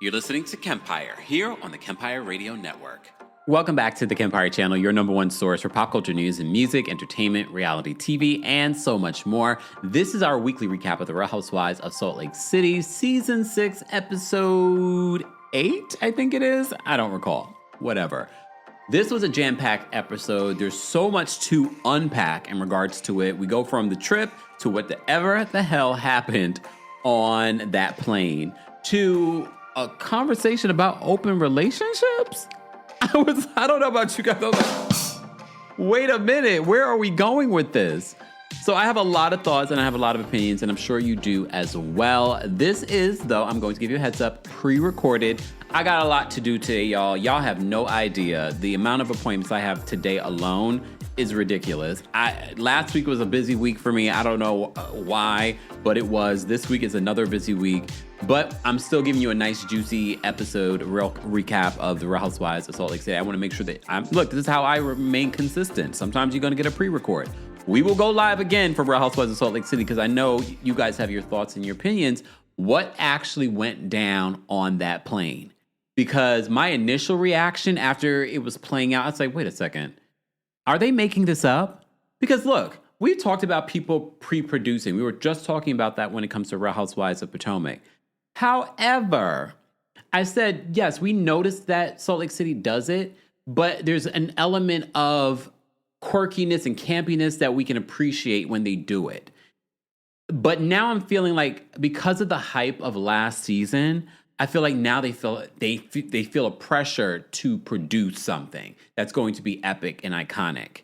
You're listening to Kempire here on the Kempire Radio Network. Welcome back to the Kempire channel, your number one source for pop culture news and music, entertainment, reality TV, and so much more. This is our weekly recap of the Real Housewives of Salt Lake City, Season 6, Episode 8, I think it is. I don't recall. Whatever. This was a jam-packed episode. There's so much to unpack in regards to it. We go from the trip to whatever the hell happened on that plane to a conversation about open relationships. I don't know about you guys. I was like, wait a minute, where are we going with this? So I have a lot of thoughts and I have a lot of opinions, and I'm sure you do as well. This is, though, I'm going to give you a heads up, pre-recorded. I got a lot to do today, y'all. Y'all have no idea. The amount of appointments I have today alone is ridiculous. Last week was a busy week for me. I don't know why, but it was. This week is another busy week. But I'm still giving you a nice, juicy episode, real recap of the Real Housewives of Salt Lake City. I want to make sure that look, this is how I remain consistent. Sometimes you're going to get a pre-record. We will go live again for Real Housewives of Salt Lake City because I know you guys have your thoughts and your opinions. What actually went down on that plane? Because my initial reaction after it was playing out, I was like, wait a second. Are they making this up? Because look, we've talked about people pre-producing. We were just talking about that when it comes to Real Housewives of Potomac. However, I said, yes, we noticed that Salt Lake City does it, but there's an element of quirkiness and campiness that we can appreciate when they do it. But now I'm feeling like because of the hype of last season, I feel like now they feel a pressure to produce something that's going to be epic and iconic.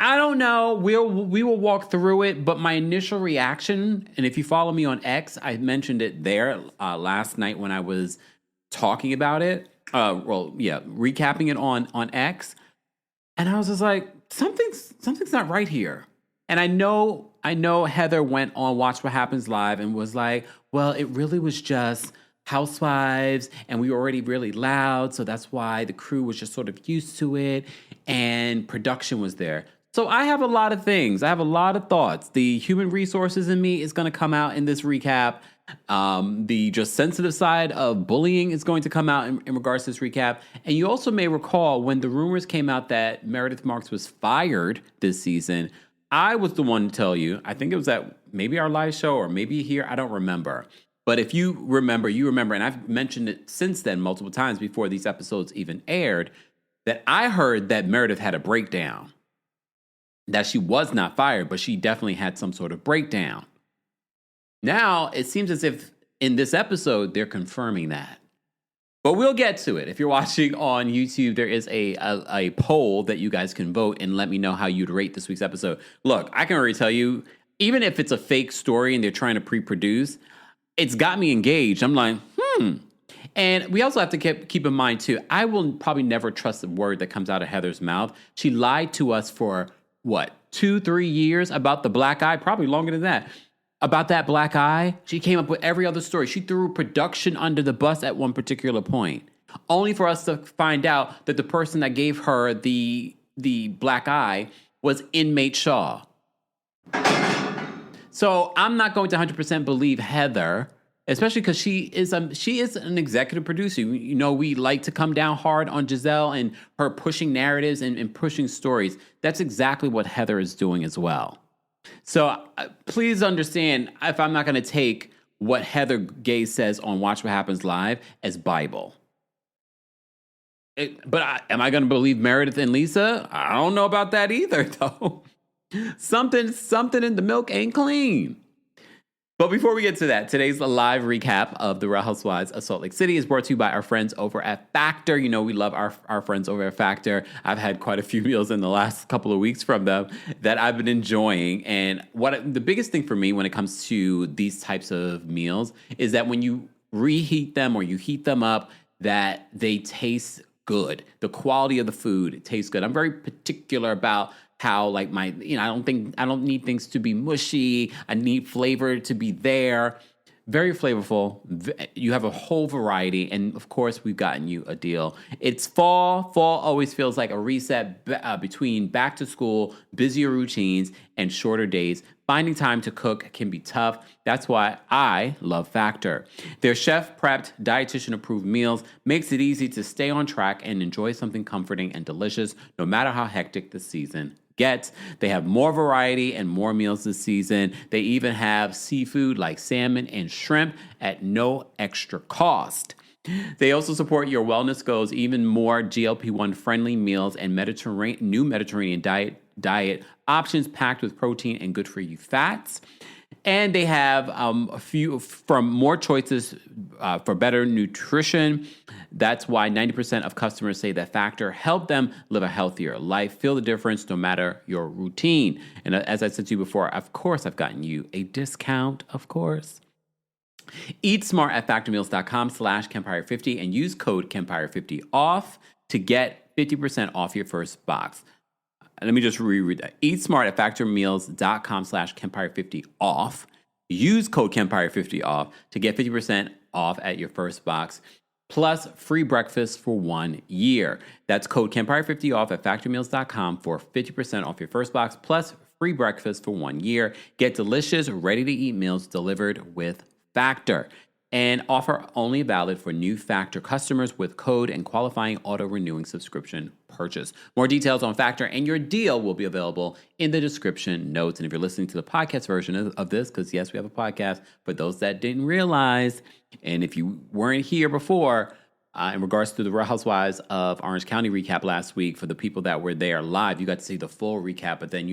I don't know. We will walk through it, but my initial reaction, and if you follow me on X, I mentioned it there last night when I was talking about it. Recapping it on X, and I was just like, something's not right here. And I know Heather went on Watch What Happens Live and was like, well, it really was just Housewives, and we were already really loud, so that's why the crew was just sort of used to it, and production was there. So I have a lot of things. I have a lot of thoughts. The human resources in me is going to come out in this recap. The just sensitive side of bullying is going to come out in regards to this recap. And you also may recall when the rumors came out that Meredith Marks was fired this season, I was the one to tell you, I think it was at maybe our live show or maybe here, I don't remember. But if you remember, and I've mentioned it since then multiple times before these episodes even aired, that I heard that Meredith had a breakdown. That she was not fired, but she definitely had some sort of breakdown. Now, it seems as if in this episode, they're confirming that. But we'll get to it. If you're watching on YouTube, there is a poll that you guys can vote and let me know how you'd rate this week's episode. Look, I can already tell you, even if it's a fake story and they're trying to pre-produce, it's got me engaged. I'm like, And we also have to keep in mind, too, I will probably never trust the word that comes out of Heather's mouth. She lied to us for 2-3 years about the black eye, probably longer than that. About that black eye, she came up with every other story. She threw production under the bus at one particular point, only for us to find out that the person that gave her the black eye was inmate Shaw. So I'm not going to 100% believe Heather, especially because she is an executive producer. You know, we like to come down hard on Giselle and her pushing narratives and pushing stories. That's exactly what Heather is doing as well. So please understand, if I'm not going to take what Heather Gay says on Watch What Happens Live as Bible. Am I going to believe Meredith and Lisa? I don't know about that either, though. Something in the milk ain't clean. But before we get to that, today's live recap of the Real Housewives of Salt Lake City is brought to you by our friends over at Factor. You know, we love our friends over at Factor. I've had quite a few meals in the last couple of weeks from them that I've been enjoying. And the biggest thing for me when it comes to these types of meals is that when you reheat them or you heat them up, that they taste good. The quality of the food tastes good. I'm very particular about how I don't need things to be mushy. I need flavor to be there. very flavorful. You have a whole variety. And of course, we've gotten you a deal. It's fall. Fall always feels like a reset between back to school, busier routines, and shorter days. Finding time to cook can be tough. That's why I love Factor. Their chef-prepped, dietitian-approved meals makes it easy to stay on track and enjoy something comforting and delicious, no matter how hectic the season gets. They have more variety and more meals this season. They even have seafood like salmon and shrimp at no extra cost. They also support your wellness goals, even more GLP-1 friendly meals and new Mediterranean diet options packed with protein and good for you fats. And they have a few from more choices for better nutrition. That's why 90% of customers say that Factor helped them live a healthier life. Feel the difference no matter your routine. And as I said to you before, of course, I've gotten you a discount, of course. Eat smart at factormeals.com/Kempire50 and use code Kempire50 off to get 50% off your first box. Let me just reread that. Eat smart at factormeals.com/Kempire50 off. Use code Kempire50 off to get 50% off at your first box, plus free breakfast for 1 year. That's code Kempire50 off at factormeals.com for 50% off your first box, plus free breakfast for 1 year. Get delicious, ready-to-eat meals delivered with Factor. And offer only valid for new Factor customers with code and qualifying auto-renewing subscription purchase. More details on Factor and your deal will be available in the description notes. And if you're listening to the podcast version of this, because yes, we have a podcast, for those that didn't realize, and if you weren't here before, in regards to the Real Housewives of Orange County recap last week, for the people that were there live, you got to see the full recap, but then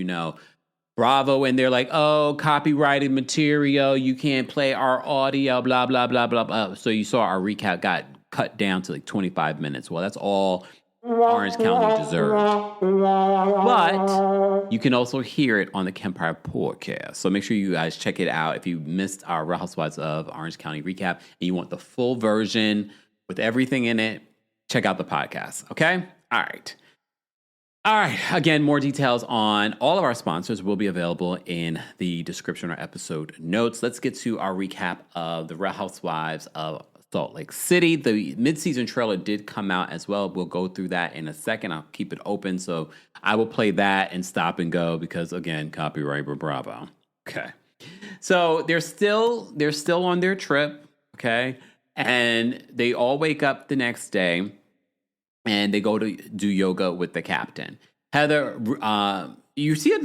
Bravo, and they're like, oh, copyrighted material, you can't play our audio, blah, blah, blah, blah, blah. So you saw our recap got cut down to like 25 minutes. Well, that's all Orange County deserved. But you can also hear it on the Kempire podcast. So make sure you guys check it out. If you missed our Real Housewives of Orange County recap and you want the full version with everything in it, check out the podcast, okay? All right. Again, more details on all of our sponsors will be available in the description or episode notes. Let's get to our recap of the Real Housewives of Salt Lake City. The mid-season trailer did come out as well. We'll go through that in a second. I'll keep it open, so I will play that and stop and go because, again, copyright Bravo. Okay. So they're still on their trip, okay? And they all wake up the next day and they go to do yoga with the captain. Heather, you see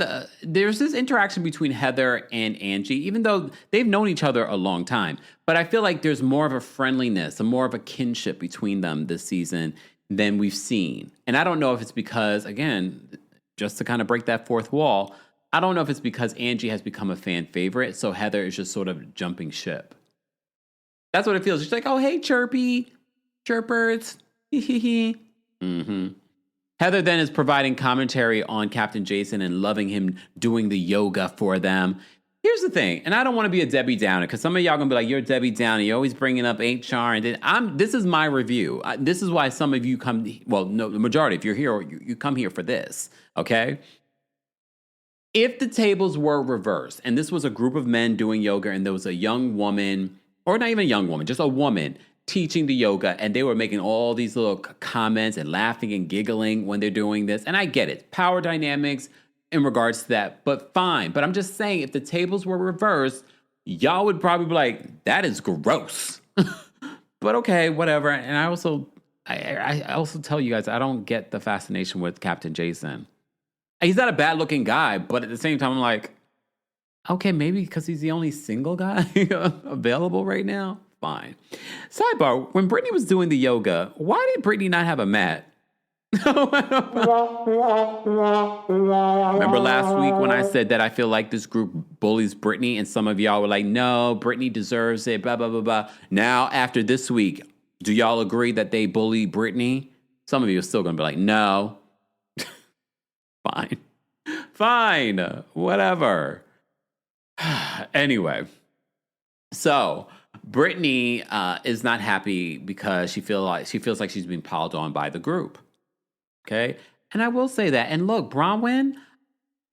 there's this interaction between Heather and Angie, even though they've known each other a long time. But I feel like there's more of a friendliness, more of a kinship between them this season than we've seen. And I don't know if it's because, again, just to kind of break that fourth wall, I don't know if it's because Angie has become a fan favorite, so Heather is just sort of jumping ship. That's what it feels. She's like, oh, hey, chirpers. Mm-hmm. Heather then is providing commentary on Captain Jason and loving him doing the yoga for them. Here's the thing, and I don't want to be a Debbie Downer because some of y'all going to be like, you're Debbie Downer. You're always bringing up HR. And then this is my review. This is why some of you come, well, no, the majority, if you're here, you come here for this, okay? If the tables were reversed and this was a group of men doing yoga and there was a young woman, or not even a young woman, just a woman teaching the yoga, and they were making all these little comments and laughing and giggling when they're doing this. And I get it, power dynamics in regards to that, but fine. But I'm just saying, if the tables were reversed, y'all would probably be like, that is gross. But okay, whatever. And I also tell you guys, I don't get the fascination with Captain Jason. He's not a bad looking guy, but at the same time, I'm like, okay, maybe because he's the only single guy available right now. Fine. Sidebar, when Brittany was doing the yoga, why did Brittany not have a mat? Remember last week when I said that I feel like this group bullies Brittany and some of y'all were like, no, Brittany deserves it, blah, blah, blah, blah. Now, after this week, do y'all agree that they bully Brittany? Some of you are still going to be like, no. Fine. Whatever. Anyway, so Brittany is not happy because she feels like she's being piled on by the group. Okay, and I will say that. And look, watching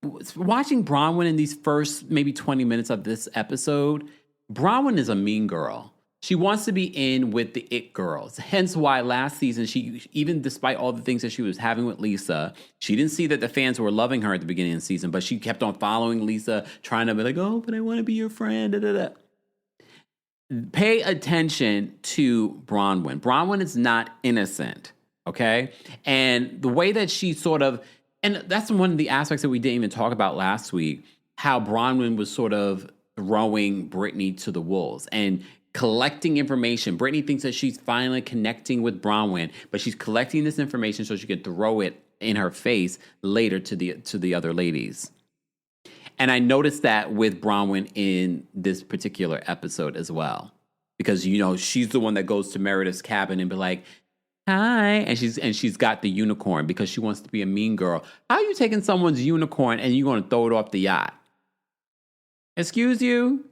Bronwyn in these first maybe 20 minutes of this episode Bronwyn is a mean girl. She wants to be in with the it girls. Hence why last season, she, even despite all the things that she was having with Lisa, she didn't see that the fans were loving her at the beginning of the season, but she kept on following Lisa, trying to be like, oh, but I want to be your friend. Da, da, da. Pay attention to Bronwyn. Bronwyn is not innocent, okay? And the way that she sort of, and that's one of the aspects that we didn't even talk about last week, how Bronwyn was sort of throwing Brittany to the wolves and collecting information. Brittany thinks that she's finally connecting with Bronwyn, but she's collecting this information so she can throw it in her face later to the other ladies. And I noticed that with Bronwyn in this particular episode as well, because she's the one that goes to Meredith's cabin and be like, "Hi," and she's got the unicorn because she wants to be a mean girl. How are you taking someone's unicorn and you're going to throw it off the yacht? Excuse you?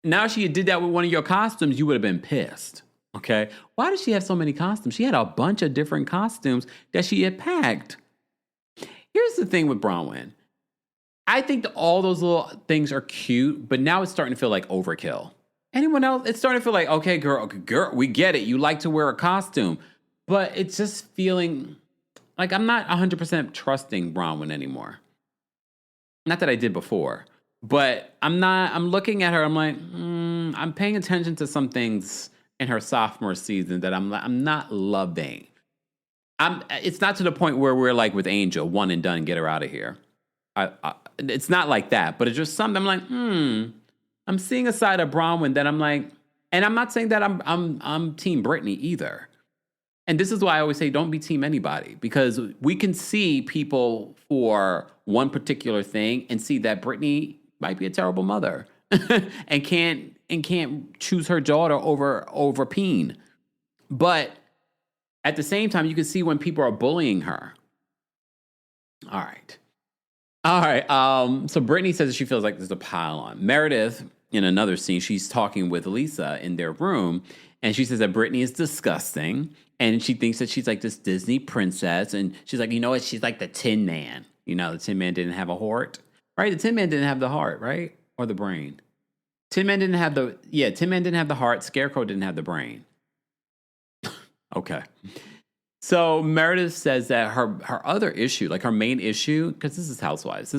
Now she did that with one of your costumes, you would have been pissed. Okay, why does she have so many costumes? She had a bunch of different costumes that she had packed. Here's the thing with Bronwyn. I think that all those little things are cute, but now it's starting to feel like overkill. Anyone else? It's starting to feel like, okay, girl, we get it. You like to wear a costume, but it's just feeling like I'm not 100% trusting Bronwyn anymore. Not that I did before, but I'm looking at her. I'm like, I'm paying attention to some things in her sophomore season that I'm not loving. It's not to the point where we're like with Angel, one and done, get her out of here. It's not like that, but it's just something I'm like, I'm seeing a side of Bronwyn that I'm like, and I'm not saying that I'm team Brittany either. And this is why I always say don't be team anybody, because we can see people for one particular thing and see that Brittany might be a terrible mother and can't choose her daughter over Peen. But at the same time, you can see when people are bullying her. All right. So Brittany says that she feels like there's a pile on. Meredith, in another scene, she's talking with Lisa in their room, and she says that Brittany is disgusting, and she thinks that she's like this Disney princess, and she's like, you know what? She's like the Tin Man. The Tin Man didn't have a heart, right? The Tin Man didn't have the heart, right? Or the brain. Tin Man didn't have the heart. Scarecrow didn't have the brain. Okay. So Meredith says that her other issue, like her main issue, because this is Housewives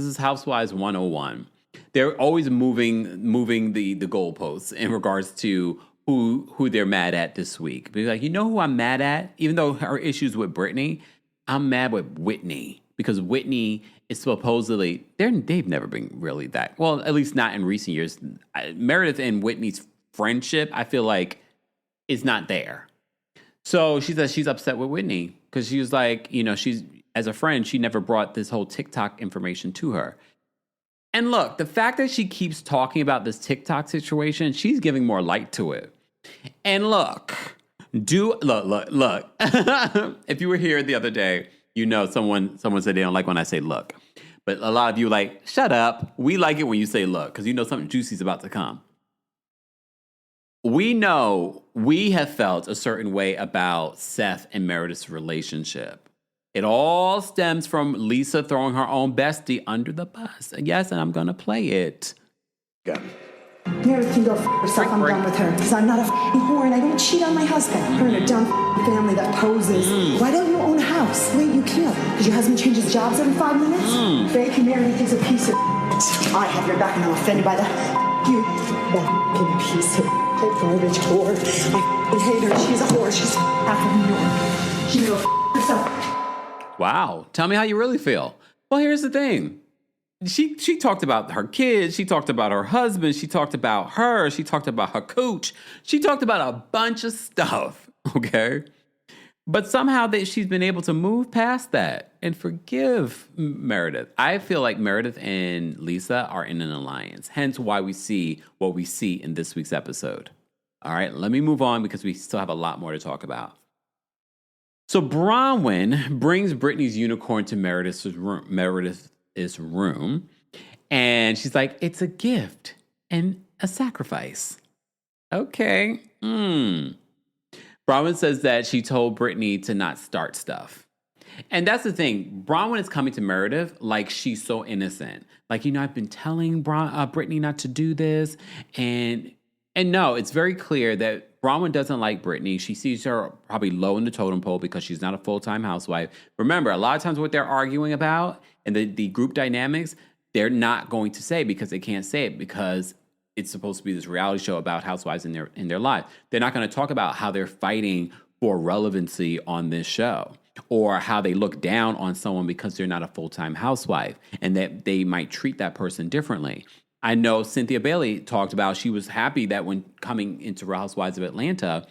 101. They're always moving the goalposts in regards to who they're mad at this week. Be like, who I'm mad at? Even though her issues with Brittany, I'm mad with Whitney, because Whitney is supposedly they've never been really that well, at least not in recent years. Meredith and Whitney's friendship, I feel like, is not there. So she says she's upset with Whitney because she was like, she's, as a friend, she never brought this whole TikTok information to her. And look, the fact that she keeps talking about this TikTok situation, she's giving more light to it. And look. If you were here the other day, someone said they don't like when I say look. But a lot of you like, shut up. We like it when you say look, because something juicy is about to come. We know we have felt a certain way about Seth and Meredith's relationship. It all stems from Lisa throwing her own bestie under the bus. Yes, and I'm going to play it. Go. Meredith can go f*** herself. I'm done with her. Because I'm not a f***ing whore and I don't cheat on my husband. Her and a dumb family that poses. Why don't you own a house? Wait, you can't. Because your husband changes jobs every 5 minutes? Fake Meredith is a piece of I have your back and I'm offended by that. You f***ing piece of garbage whore. I hate her. She's a whore. She's half of New York. She can go f*** herself. Wow. Tell me how you really feel. Well, here's the thing. She talked about her kids. She talked about her husband. She talked about her. She talked about her coach. She talked about a bunch of stuff, okay? But somehow she's been able to move past that and forgive Meredith. I feel like Meredith and Lisa are in an alliance, hence why we see what we see in this week's episode. All right, let me move on because we still have a lot more to talk about. So Bronwyn brings Brittany's unicorn to Meredith's room, and she's like, it's a gift and a sacrifice. Okay. Bronwyn says that she told Brittany to not start stuff. And that's the thing. Bronwyn is coming to Meredith like she's so innocent. Like, I've been telling Brittany not to do this. And no, it's very clear that Bronwyn doesn't like Brittany. She sees her probably low in the totem pole because she's not a full-time housewife. Remember, a lot of times what they're arguing about and the group dynamics, they're not going to say because they can't say it because it's supposed to be this reality show about housewives in their lives. They're not going to talk about how they're fighting for relevancy on this show or how they look down on someone because they're not a full-time housewife and that they might treat that person differently. I know Cynthia Bailey talked about she was happy that when coming into Real Housewives of Atlanta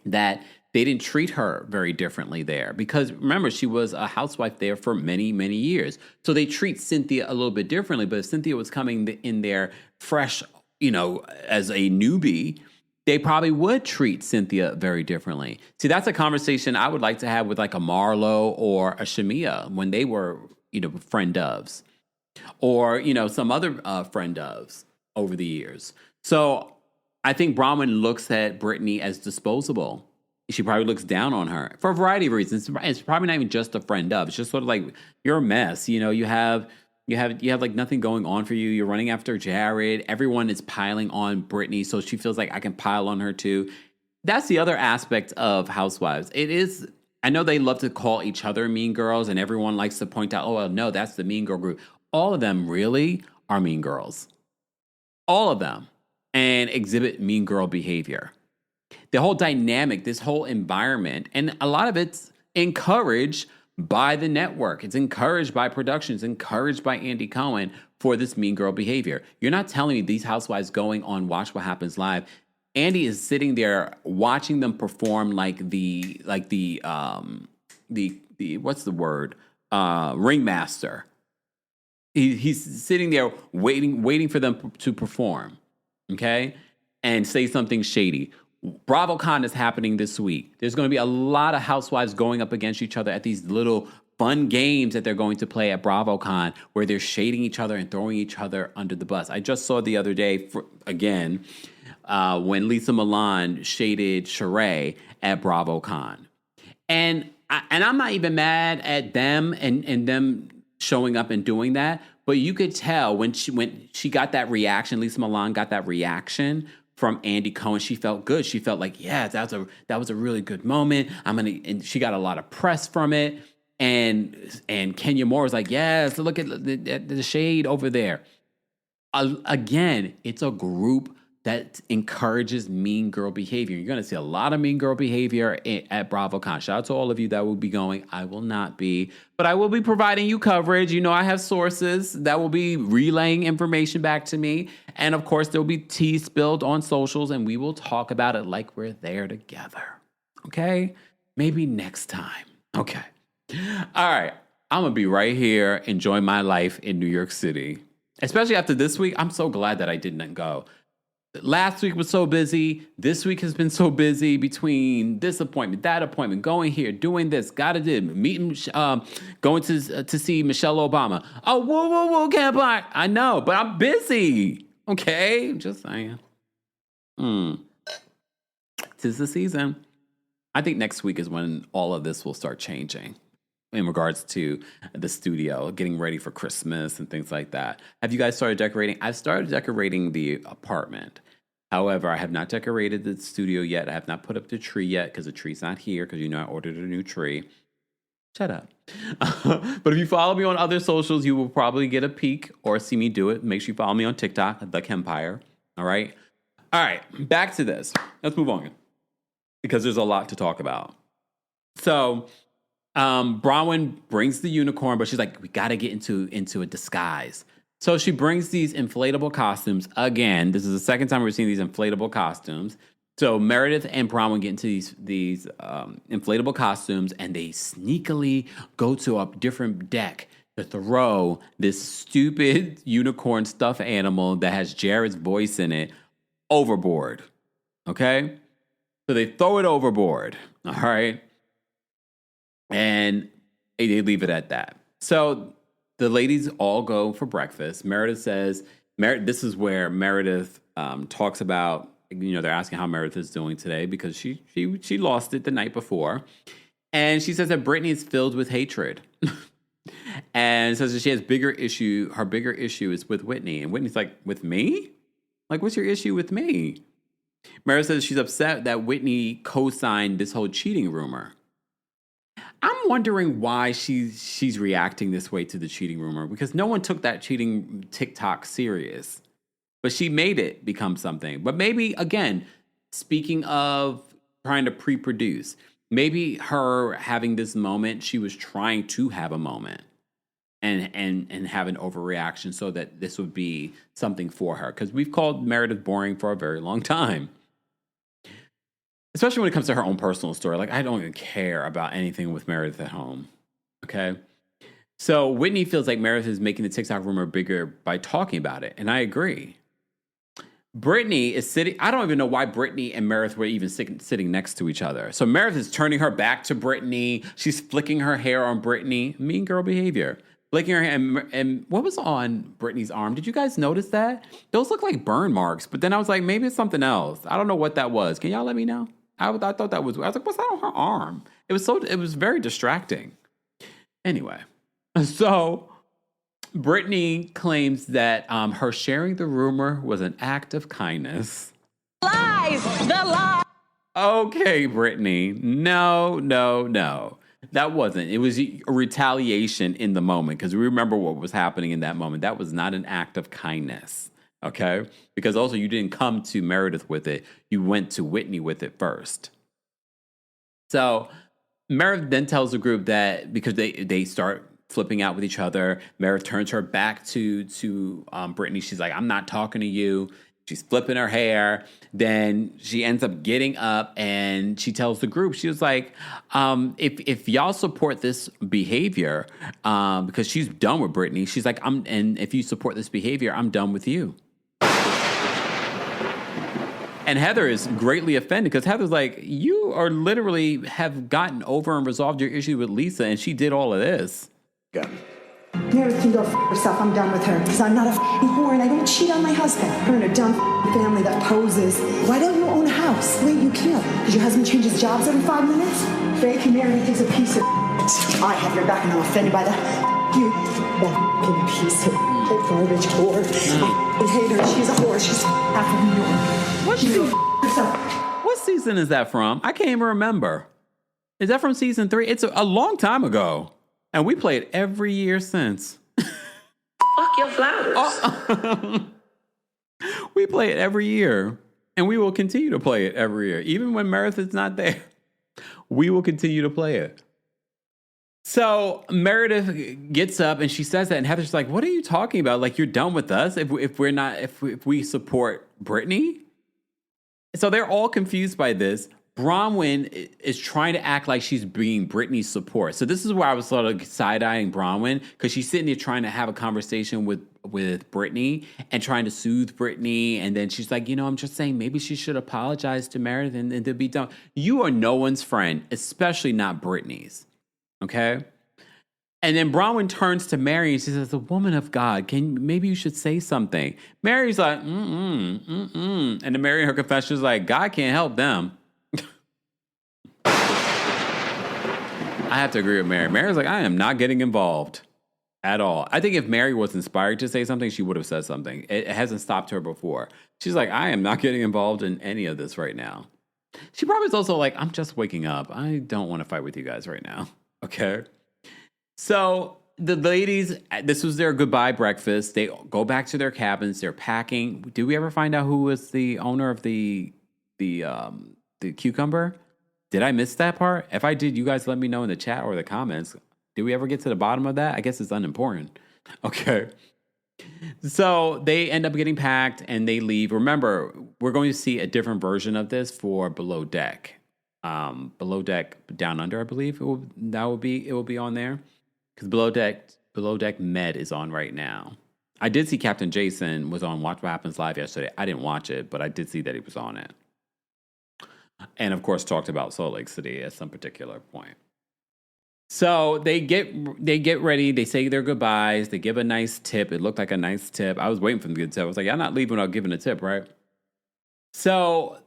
that they didn't treat her very differently there because remember, she was a housewife there for many, many years. So they treat Cynthia a little bit differently, but if Cynthia was coming in there fresh, as a newbie, they probably would treat Cynthia very differently. See, that's a conversation I would like to have with like a Marlo or a Shamia when they were, friend ofs or, some other friend ofs over the years. So I think Bronwyn looks at Brittany as disposable. She probably looks down on her for a variety of reasons. It's probably not even just a friend of. It's just sort of like you're a mess. You have like nothing going on for you. You're running after Jared. Everyone is piling on Brittany, so she feels like I can pile on her too. That's the other aspect of Housewives. It is. I know they love to call each other mean girls, and everyone likes to point out, oh, well, no, that's the mean girl group. All of them really are mean girls. All of them. And exhibit mean girl behavior. The whole dynamic, this whole environment, and a lot of it's encouraged by the network. It's encouraged by production. It's encouraged by Andy Cohen for this mean girl behavior. You're not telling me these housewives going on Watch What Happens Live. Andy is sitting there watching them perform like the what's the word? Ringmaster. He's sitting there waiting for them to perform, okay, and say something shady. BravoCon is happening this week. There's going to be a lot of housewives going up against each other at these little fun games that they're going to play at BravoCon where they're shading each other and throwing each other under the bus. I just saw the other day, when Lisa Milan shaded Sheree at BravoCon. And I'm not even mad at them and them showing up and doing that, but you could tell when she got that reaction, Lisa Milan got that reaction from Andy Cohen, she felt good. She felt like, yeah, that was a really good moment. And she got a lot of press from it. And Kenya Moore was like, yes, look at the shade over there. Again, it's a group that encourages mean girl behavior. You're going to see a lot of mean girl behavior at BravoCon. Shout out to all of you that will be going. I will not be, but I will be providing you coverage. I have sources that will be relaying information back to me. And of course, there'll be tea spilled on socials and we will talk about it like we're there together. Okay? Maybe next time. Okay. All right. I'm going to be right here enjoying my life in New York City. Especially after this week. I'm so glad that I didn't go. Last week was so busy. This week has been so busy between this appointment, that appointment, going here, doing this, gotta do, meeting, going to see Michelle Obama. Oh, whoa, Kempire. I know, but I'm busy. Okay, just saying. 'Tis the season. I think next week is when all of this will start changing in regards to the studio, getting ready for Christmas and things like that. Have you guys started decorating? I've started decorating the apartment. However, I have not decorated the studio yet. I have not put up the tree yet because the tree's not here because I ordered a new tree. Shut up. But if you follow me on other socials, you will probably get a peek or see me do it. Make sure you follow me on TikTok, TheKempire. All right? All right, back to this. Let's move on because there's a lot to talk about. So Bronwyn brings the unicorn, but she's like, we got to get into a disguise. So she brings these inflatable costumes. Again, this is the second time we're seeing these inflatable costumes. So Meredith and Bronwyn get into these inflatable costumes, and they sneakily go to a different deck to throw this stupid unicorn stuffed animal that has Jared's voice in it overboard. Okay? So they throw it overboard. All right? And they leave it at that. So the ladies all go for breakfast. Meredith says, this is where Meredith talks about, they're asking how Meredith is doing today because she lost it the night before. And she says that Britney is filled with hatred. And says that she has her bigger issue is with Whitney. And Whitney's like, with me? Like, what's your issue with me? Meredith says she's upset that Whitney co-signed this whole cheating rumor. I'm wondering why she's reacting this way to the cheating rumor, because no one took that cheating TikTok serious. But she made it become something. But maybe, again, speaking of trying to pre-produce, maybe her having this moment, she was trying to have a moment and have an overreaction so that this would be something for her. Because we've called Meredith boring for a very long time. Especially when it comes to her own personal story. Like, I don't even care about anything with Meredith at home. Okay? So Whitney feels like Meredith is making the TikTok rumor bigger by talking about it. And I agree. Britney is sitting... I don't even know why Britney and Meredith were even sitting next to each other. So Meredith is turning her back to Britney. She's flicking her hair on Britney. Mean girl behavior. Flicking her hair. And what was on Britney's arm? Did you guys notice that? Those look like burn marks. But then I was like, maybe it's something else. I don't know what that was. Can y'all let me know? I thought that was... I was like, what's that on her arm? It was very distracting. Anyway. So... Britney claims that her sharing the rumor was an act of kindness. Lies! The lie! Okay, Britney. No. That wasn't. It was a retaliation in the moment, because we remember what was happening in that moment. That was not an act of kindness, okay? Because also you didn't come to Meredith with it. You went to Whitney with it first. So Meredith then tells the group that because they start flipping out with each other, Meredith turns her back to Britney. She's like, I'm not talking to you. She's flipping her hair. Then she ends up getting up and she tells the group, she was like, if y'all support this behavior, because she's done with Britney, she's like, and if you support this behavior, I'm done with you. And Heather is greatly offended because Heather's like, you are literally have gotten over and resolved your issue with Lisa, and she did all of this. Meredith can go herself. I'm done with her. Because I'm not a whore and I don't cheat on my husband. Her and a dumb family that poses. Why don't you own a house? Wait, you can't. Because your husband changes jobs every 5 minutes? Babe, Meredith is a piece of I have your back and I'm offended by that. You, that piece of garbage whore. I hate her. She's a whore. She's half of New York. What season is that from? I can't even remember. Is that from season 3? It's a long time ago. And we play it every year since. Fuck your flowers. Oh. We play it every year. And we will continue to play it every year. Even when Meredith is not there, we will continue to play it. So Meredith gets up and she says that. And Heather's like, what are you talking about? Like, you're done with us if we support Britney? So they're all confused by this. Bronwyn is trying to act like she's being Britney's support. So this is where I was sort of side-eyeing Bronwyn, because she's sitting there trying to have a conversation with Britney and trying to soothe Britney. And then she's like, I'm just saying maybe she should apologize to Meredith and to be done. You are no one's friend, especially not Britney's. Okay? And then Bronwyn turns to Mary and she says, "The woman of God, maybe you should say something." Mary's like, And then Mary in her confession is like, God can't help them. I have to agree with Mary. Mary's like, I am not getting involved at all. I think if Mary was inspired to say something, she would have said something. It hasn't stopped her before. She's like, I am not getting involved in any of this right now. She probably is also like, I'm just waking up. I don't want to fight with you guys right now. Okay. So the ladies, this was their goodbye breakfast. They go back to their cabins. They're packing. Did we ever find out who was the owner of the cucumber? Did I miss that part? If I did, you guys let me know in the chat or the comments. Did we ever get to the bottom of that? I guess it's unimportant. Okay. So they end up getting packed and they leave. Remember, we're going to see a different version of this for Below Deck. Below Deck Down Under, I believe it will be on there. Because Below Deck Med is on right now. I did see Captain Jason was on Watch What Happens Live yesterday. I didn't watch it, but I did see that he was on it. And of course, talked about Salt Lake City at some particular point. So they get ready. They say their goodbyes. They give a nice tip. It looked like a nice tip. I was waiting for them to get a tip. I was like, y'all not leaving without giving a tip, right? So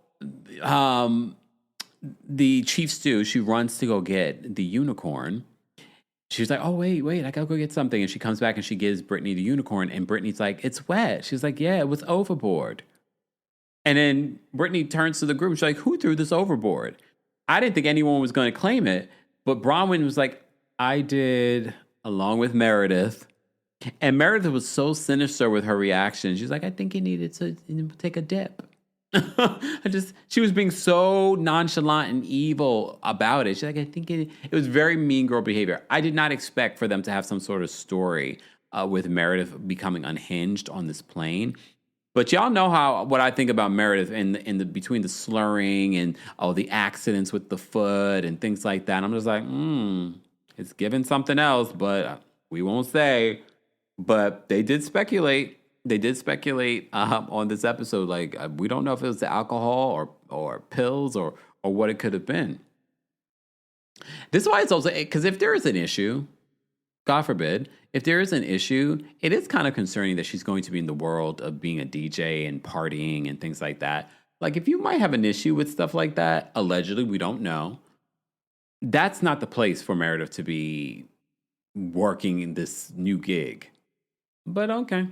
the chief stew, she runs to go get the unicorn. She's like, oh, wait, I gotta go get something. And she comes back and she gives Brittany the unicorn. And Brittany's like, it's wet. She's like, yeah, it was overboard. And then Brittany turns to the group. She's like, who threw this overboard? I didn't think anyone was going to claim it. But Bronwyn was like, I did, along with Meredith. And Meredith was so sinister with her reaction. She's like, I think he needed to take a dip. She was being so nonchalant and evil about it. She's like, I think it was very mean girl behavior. I did not expect for them to have some sort of story with Meredith becoming unhinged on this plane. But y'all know what I think about Meredith in the between the slurring and the accidents with the foot and things like that. I'm just like, it's given something else, but we won't say. But they did speculate. On this episode, like we don't know if it was the alcohol or pills or what it could have been. This is why it's also, because if there is an issue, God forbid, if there is an issue, it is kind of concerning that she's going to be in the world of being a DJ and partying and things like that. Like if you might have an issue with stuff like that, allegedly, we don't know. That's not the place for Meredith to be working in this new gig. But okay.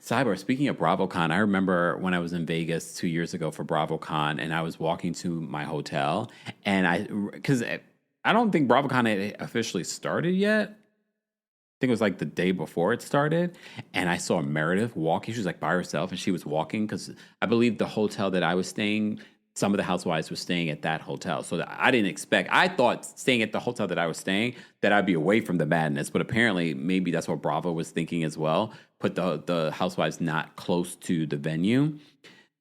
Cyber, speaking of BravoCon, I remember when I was in Vegas 2 years ago for BravoCon, and I was walking to my hotel, and because I don't think BravoCon had officially started yet. I think it was like the day before it started, and I saw Meredith walking. She was like by herself, and she was walking because I believe the hotel that I was staying, some of the housewives were staying at that hotel. So I didn't expect, I thought staying at the hotel that I was staying, that I'd be away from the madness. But apparently, maybe that's what Bravo was thinking as well. Put the housewives not close to the venue.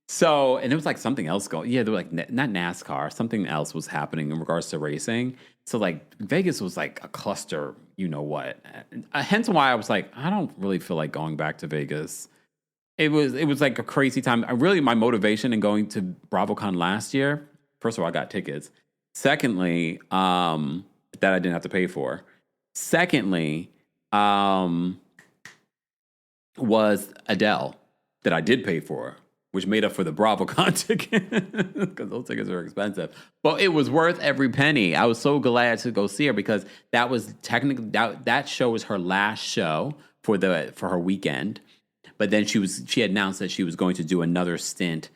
So, and it was like something else going. Yeah, they were like, not NASCAR, something else was happening in regards to racing. So like Vegas was like a cluster, you know what. Hence why I was like, I don't really feel like going back to Vegas. It was like a crazy time. My motivation in going to BravoCon last year, first of all, I got tickets. Secondly, that I didn't have to pay for. Secondly, was Adele that I did pay for, which made up for the BravoCon ticket because those tickets are expensive. But it was worth every penny. I was so glad to go see her because that was technically that show was her last show for her weekend. But then she announced that she was going to do another stint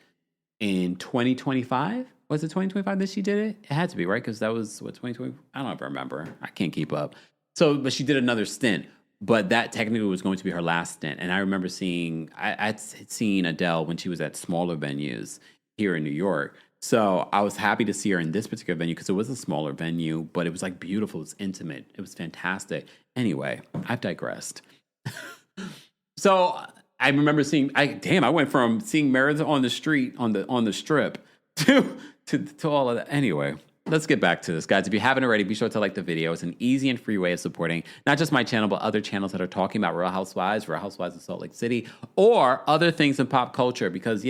in 2025. Was it 2025 that she did it? It had to be, right? Because that was, 2020? I don't ever remember. I can't keep up. So, but she did another stint. But that technically was going to be her last stint. And I remember I'd seen Adele when she was at smaller venues here in New York. So I was happy to see her in this particular venue because it was a smaller venue, but it was like beautiful. It was intimate. It was fantastic. Anyway, I've digressed. So I remember I went from seeing Meredith on the street, on the strip to all of that. Anyway. Let's get back to this, guys. If you haven't already, be sure to like the video. It's an easy and free way of supporting not just my channel, but other channels that are talking about Real Housewives of Salt Lake City, or other things in pop culture. Because,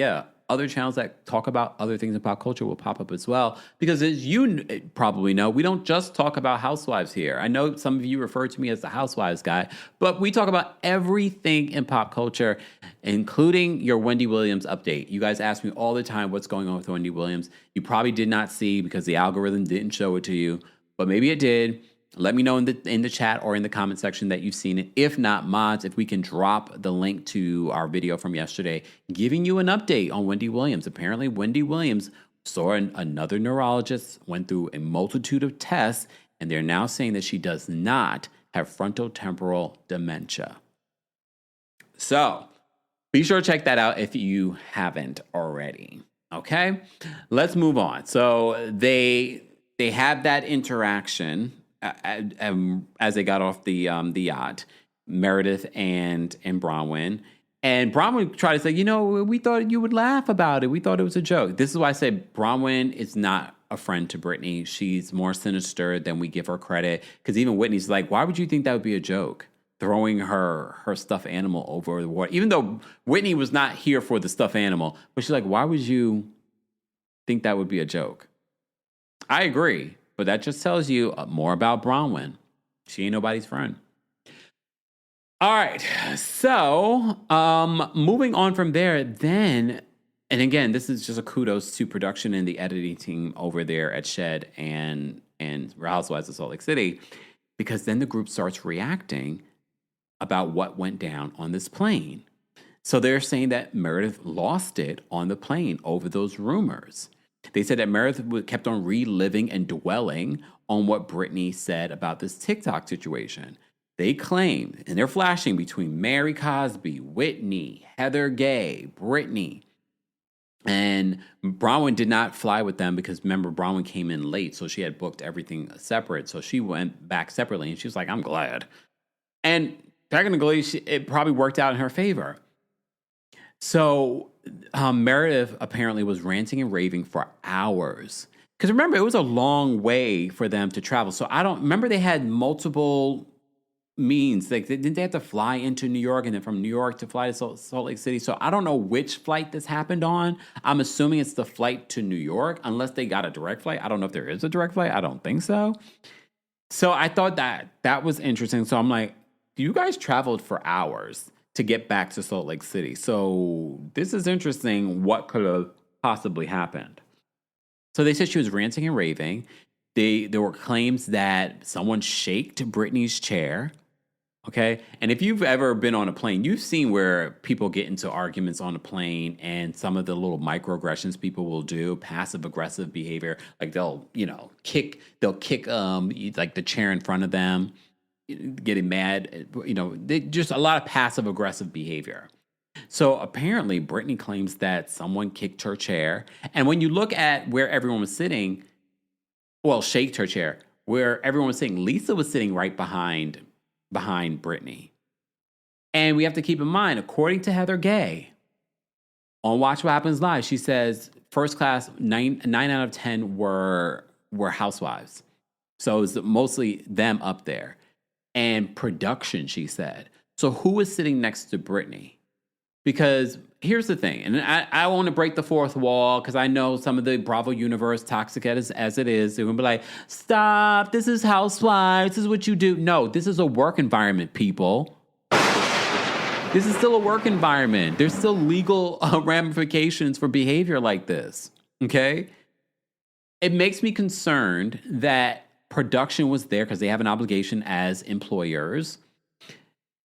other channels that talk about other things in pop culture will pop up as well. Because as you probably know, we don't just talk about housewives here. I know some of you refer to me as the housewives guy, but we talk about everything in pop culture, including your Wendy Williams update. You guys ask me all the time what's going on with Wendy Williams. You probably did not see because the algorithm didn't show it to you, but maybe it did. Let me know in the chat or in the comment section that you've seen it. If not, mods, if we can drop the link to our video from yesterday, giving you an update on Wendy Williams. Apparently, Wendy Williams saw another neurologist, went through a multitude of tests, and they're now saying that she does not have frontotemporal dementia. So, be sure to check that out if you haven't already. Okay? Let's move on. So, they have that interaction as they got off the yacht, Meredith and Bronwyn. And Bronwyn tried to say, we thought you would laugh about it. We thought it was a joke. This is why I say Bronwyn is not a friend to Brittany. She's more sinister than we give her credit. Because even Whitney's like, why would you think that would be a joke? Throwing her stuffed animal over the water. Even though Whitney was not here for the stuffed animal. But she's like, why would you think that would be a joke? I agree. But that just tells you more about Bronwyn. She ain't nobody's friend. All right. So, moving on from there, then And again, this is just a kudos to production and the editing team over there at Shed and Housewives of Salt Lake City, because then the group starts reacting about what went down on this plane. So they're saying that Meredith lost it on the plane over those rumors. They said that Meredith kept on reliving and dwelling on what Britney said about this TikTok situation. They claimed, and they're flashing between Mary Cosby, Whitney, Heather Gay, Britney. And Bronwyn did not fly with them because, remember, Bronwyn came in late, so she had booked everything separate. So she went back separately, and she was like, I'm glad. And technically, it probably worked out in her favor. So Meredith apparently was ranting and raving for hours. Because remember, it was a long way for them to travel. So I don't remember they had multiple means. Like, didn't they have to fly into New York and then from New York to fly to Salt Lake City? So I don't know which flight this happened on. I'm assuming it's the flight to New York, unless they got a direct flight. I don't know if there is a direct flight. I don't think so. So I thought that was interesting. So I'm like, you guys traveled for hours to get back to Salt Lake City. So this is interesting what could have possibly happened. So they said she was ranting and raving. There were claims that someone shaked Britney's chair. Okay. And if you've ever been on a plane, you've seen where people get into arguments on a plane and some of the little microaggressions people will do, passive aggressive behavior. Like they'll kick like the chair in front of them, getting mad, just a lot of passive aggressive behavior. So apparently Britney claims that someone kicked her chair. And when you look at where everyone was sitting, shaked her chair, where everyone was sitting, Lisa was sitting right behind Britney. And we have to keep in mind, according to Heather Gay, on Watch What Happens Live, she says first class, 9 out of 10 were housewives. So it was mostly them up there. And production, she said. So who was sitting next to Britney? Because here's the thing, and I want to break the fourth wall because I know some of the Bravo universe, toxic as it is, they're going to be like, stop, this is Housewives, this is what you do. No, this is a work environment, people. This is still a work environment. There's still legal ramifications for behavior like this, okay? It makes me concerned that production was there because they have an obligation as employers.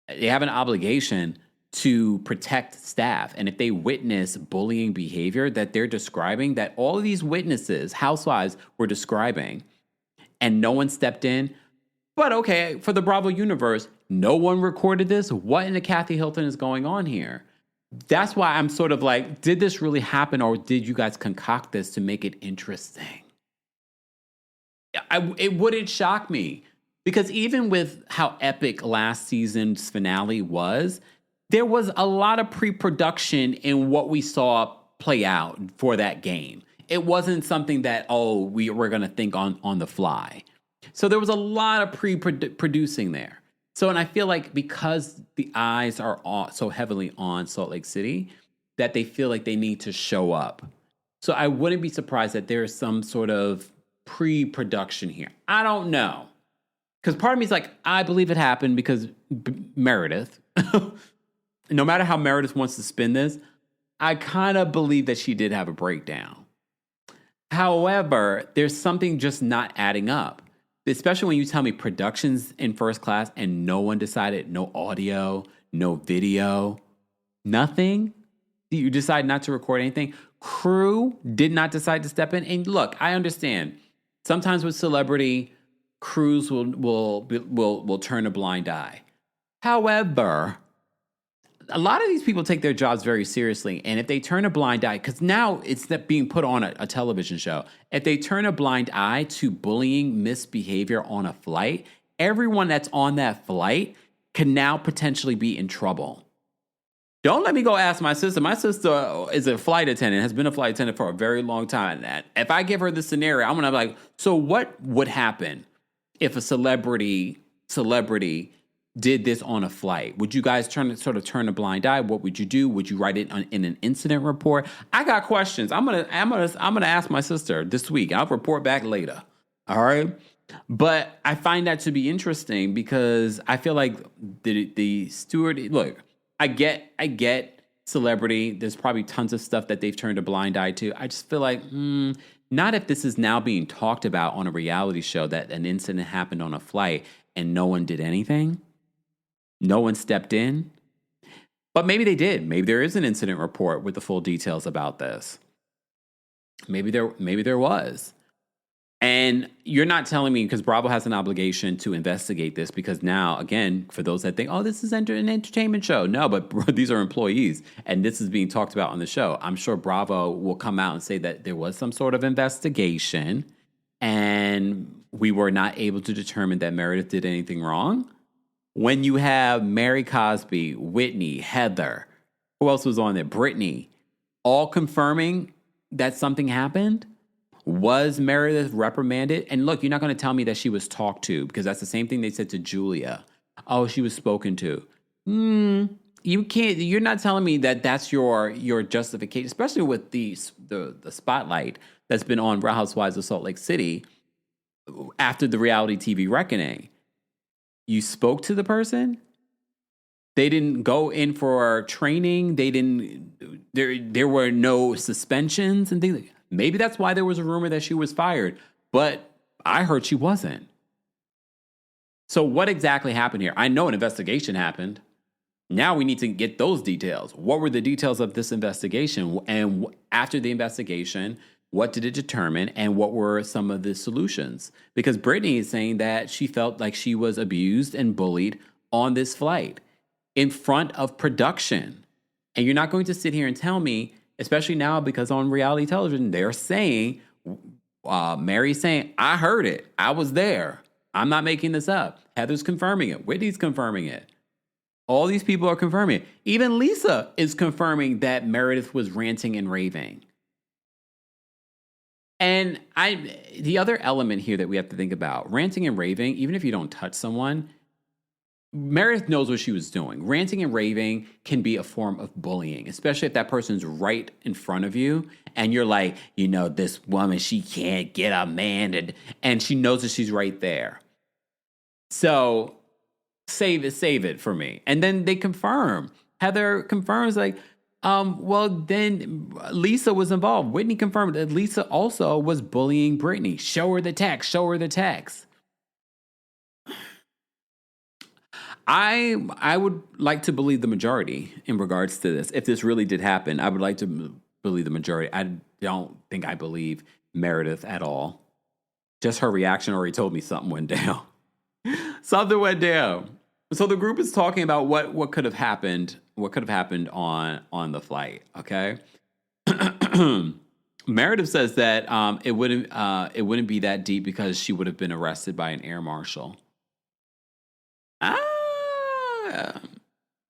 They have an obligation to protect staff. And if they witness bullying behavior that they're describing, that all of these witnesses, housewives, were describing, and no one stepped in. But okay, for the Bravo universe, no one recorded this. What in the Kathy Hilton is going on here? That's why I'm sort of like, did this really happen, or did you guys concoct this to make it interesting? It wouldn't shock me, because even with how epic last season's finale was, there was a lot of pre-production in what we saw play out for that game. It wasn't something that, we're going to think on the fly. So there was a lot of pre-producing there. So, and I feel like because the eyes are so heavily on Salt Lake City, that they feel like they need to show up. So I wouldn't be surprised that there is some sort of pre-production here. I don't know. Because part of me is like, I believe it happened because Meredith... No matter how Meredith wants to spin this, I kind of believe that she did have a breakdown. However, there's something just not adding up, especially when you tell me production's in first class and no one decided, no audio, no video, nothing. You decide not to record anything. Crew did not decide to step in. And look, I understand. Sometimes with celebrity, crews will turn a blind eye. However, a lot of these people take their jobs very seriously. And if they turn a blind eye, because now it's being put on a television show, if they turn a blind eye to bullying, misbehavior on a flight, everyone that's on that flight can now potentially be in trouble. Don't let me go ask my sister. My sister is a flight attendant, has been a flight attendant for a very long time. And if I give her this scenario, I'm going to be like, so what would happen if a celebrity did this on a flight? Would you guys turn a blind eye? What would you do? Would you write it in an incident report? I got questions. I'm gonna ask my sister this week. I'll report back later. All right. But I find that to be interesting because I feel like the steward. Look, I get celebrity. There's probably tons of stuff that they've turned a blind eye to. I just feel like, not if this is now being talked about on a reality show that an incident happened on a flight and no one did anything. No one stepped in. But maybe they did. Maybe there is an incident report with the full details about this. Maybe there was. And you're not telling me, because Bravo has an obligation to investigate this, because now, again, for those that think, oh, this is an entertainment show. No, but these are employees, and this is being talked about on the show. I'm sure Bravo will come out and say that there was some sort of investigation, and we were not able to determine that Meredith did anything wrong. When you have Mary Cosby, Whitney, Heather, who else was on there? Britani, all confirming that something happened. Was Meredith reprimanded? And look, you're not going to tell me that she was talked to, because that's the same thing they said to Julia. Oh, she was spoken to. You can't. You're not telling me that that's your justification, especially with the spotlight that's been on Real Housewives of Salt Lake City after the reality TV reckoning. You spoke to the person. They didn't go in for training. They didn't. There were no suspensions and things. Maybe that's why there was a rumor that she was fired, but I heard she wasn't. So what exactly happened here? I know an investigation happened. Now we need to get those details. What were the details of this investigation? And after the investigation, what did it determine? And what were some of the solutions? Because Britani is saying that she felt like she was abused and bullied on this flight in front of production. And you're not going to sit here and tell me, especially now, because on reality television, they're saying, Mary's saying, I heard it. I was there. I'm not making this up. Heather's confirming it. Whitney's confirming it. All these people are confirming it. Even Lisa is confirming that Meredith was ranting and raving. And the other element here that we have to think about, ranting and raving, even if you don't touch someone, Meredith knows what she was doing. Ranting and raving can be a form of bullying, especially if that person's right in front of you and you're like, this woman, she can't get a man, and she knows that she's right there. So save it for me. And then they confirm. Heather confirms well, then Lisa was involved. Whitney confirmed that Lisa also was bullying Britani. Show her the text. I would like to believe the majority in regards to this. If this really did happen, I would like to believe the majority. I don't think I believe Meredith at all. Just her reaction already told me something went down. Something went down. So the group is talking about what could have happened. What could have happened on the flight? Okay. Meredith says that it wouldn't be that deep because she would have been arrested by an air marshal.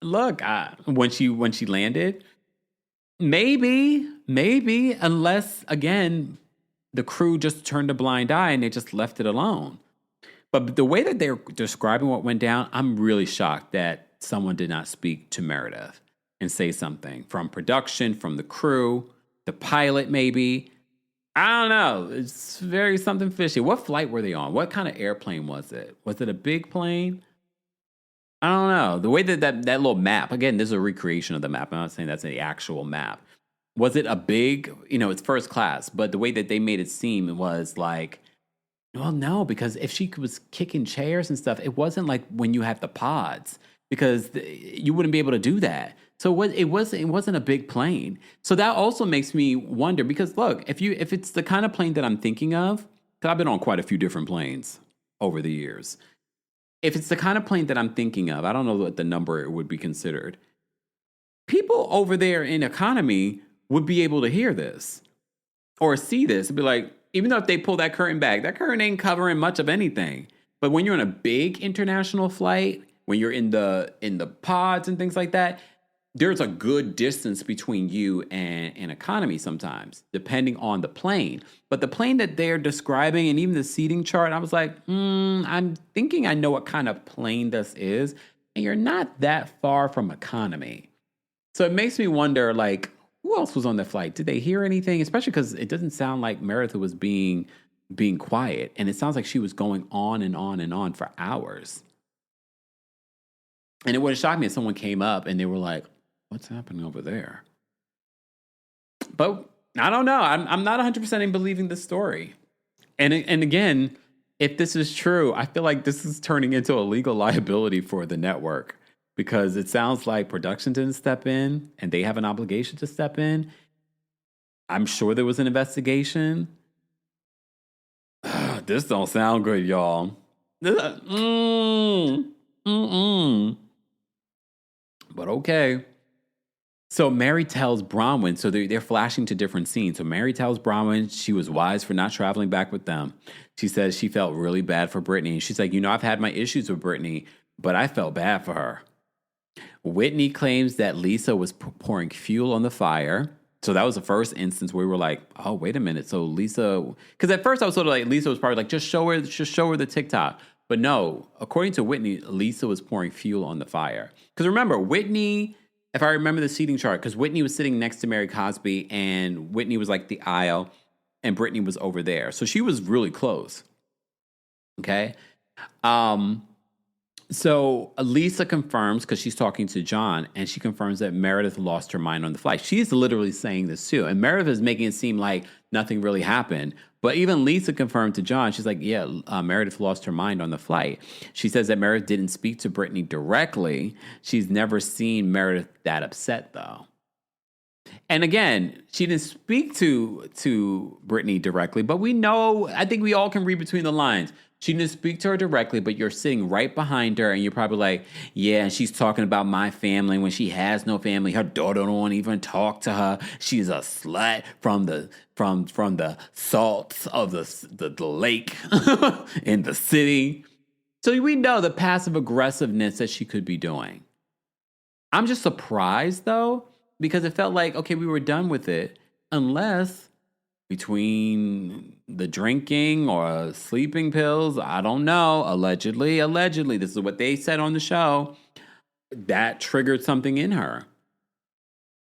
Look, when she landed, maybe, unless again the crew just turned a blind eye and they just left it alone. But the way that they're describing what went down, I'm really shocked that someone did not speak to Meredith and say something from production, from the crew, the pilot, maybe. I don't know. It's very something fishy. What flight were they on? What kind of airplane was it? Was it a big plane? I don't know. The way that little map, again, this is a recreation of the map. I'm not saying that's the actual map. Was it a big, it's first class, but the way that they made it seem was like, well, no, because if she was kicking chairs and stuff, it wasn't like when you had the pods, because you wouldn't be able to do that. So it wasn't a big plane. So that also makes me wonder, because look, if it's the kind of plane that I'm thinking of, because I've been on quite a few different planes over the years. If it's the kind of plane that I'm thinking of, I don't know what the number would be considered. People over there in economy would be able to hear this or see this and be like, even though if they pull that curtain back, that curtain ain't covering much of anything. But when you're on a big international flight, when you're in the pods and things like that, there's a good distance between you and an economy sometimes, depending on the plane. But the plane that they're describing and even the seating chart, I was like, I'm thinking I know what kind of plane this is. And you're not that far from economy. So it makes me wonder, who else was on the flight? Did they hear anything? Especially because it doesn't sound like Meredith was being quiet. And it sounds like she was going on and on and on for hours. And it would have shocked me if someone came up and they were like, What's happening over there? But I don't know. I'm not 100% in believing this story. And again, if this is true, I feel like this is turning into a legal liability for the network, because it sounds like production didn't step in and they have an obligation to step in. I'm sure there was an investigation. This don't sound good, y'all. But okay. So Mary tells Bronwyn, so they're flashing to different scenes. So Mary tells Bronwyn she was wise for not traveling back with them. She says she felt really bad for Brittany. And she's like, I've had my issues with Brittany, but I felt bad for her. Whitney claims that Lisa was pouring fuel on the fire. So that was the first instance where we were like, oh, wait a minute. So Lisa, because at first I was sort of like, Lisa was probably like, just show her the TikTok. But no, according to Whitney, Lisa was pouring fuel on the fire. Because remember, Whitney, if I remember the seating chart, because Whitney was sitting next to Mary Cosby and Whitney was like the aisle and Brittany was over there. So she was really close. Okay. So Lisa confirms, because she's talking to John, and she confirms that Meredith lost her mind on the flight. She's literally saying this too. And Meredith is making it seem like nothing really happened. But even Lisa confirmed to John, she's like, yeah, Meredith lost her mind on the flight. She says that Meredith didn't speak to Brittany directly. She's never seen Meredith that upset, though. And again, she didn't speak to Brittany directly, but we know, I think we all can read between the lines. She didn't speak to her directly, but you're sitting right behind her, and you're probably like, yeah, and she's talking about my family when she has no family. Her daughter don't even talk to her. She's a slut from the salts of the lake in the city. So we know the passive aggressiveness that she could be doing. I'm just surprised, though, because it felt like, okay, we were done with it, unless between the drinking or sleeping pills, I don't know, allegedly, this is what they said on the show, that triggered something in her.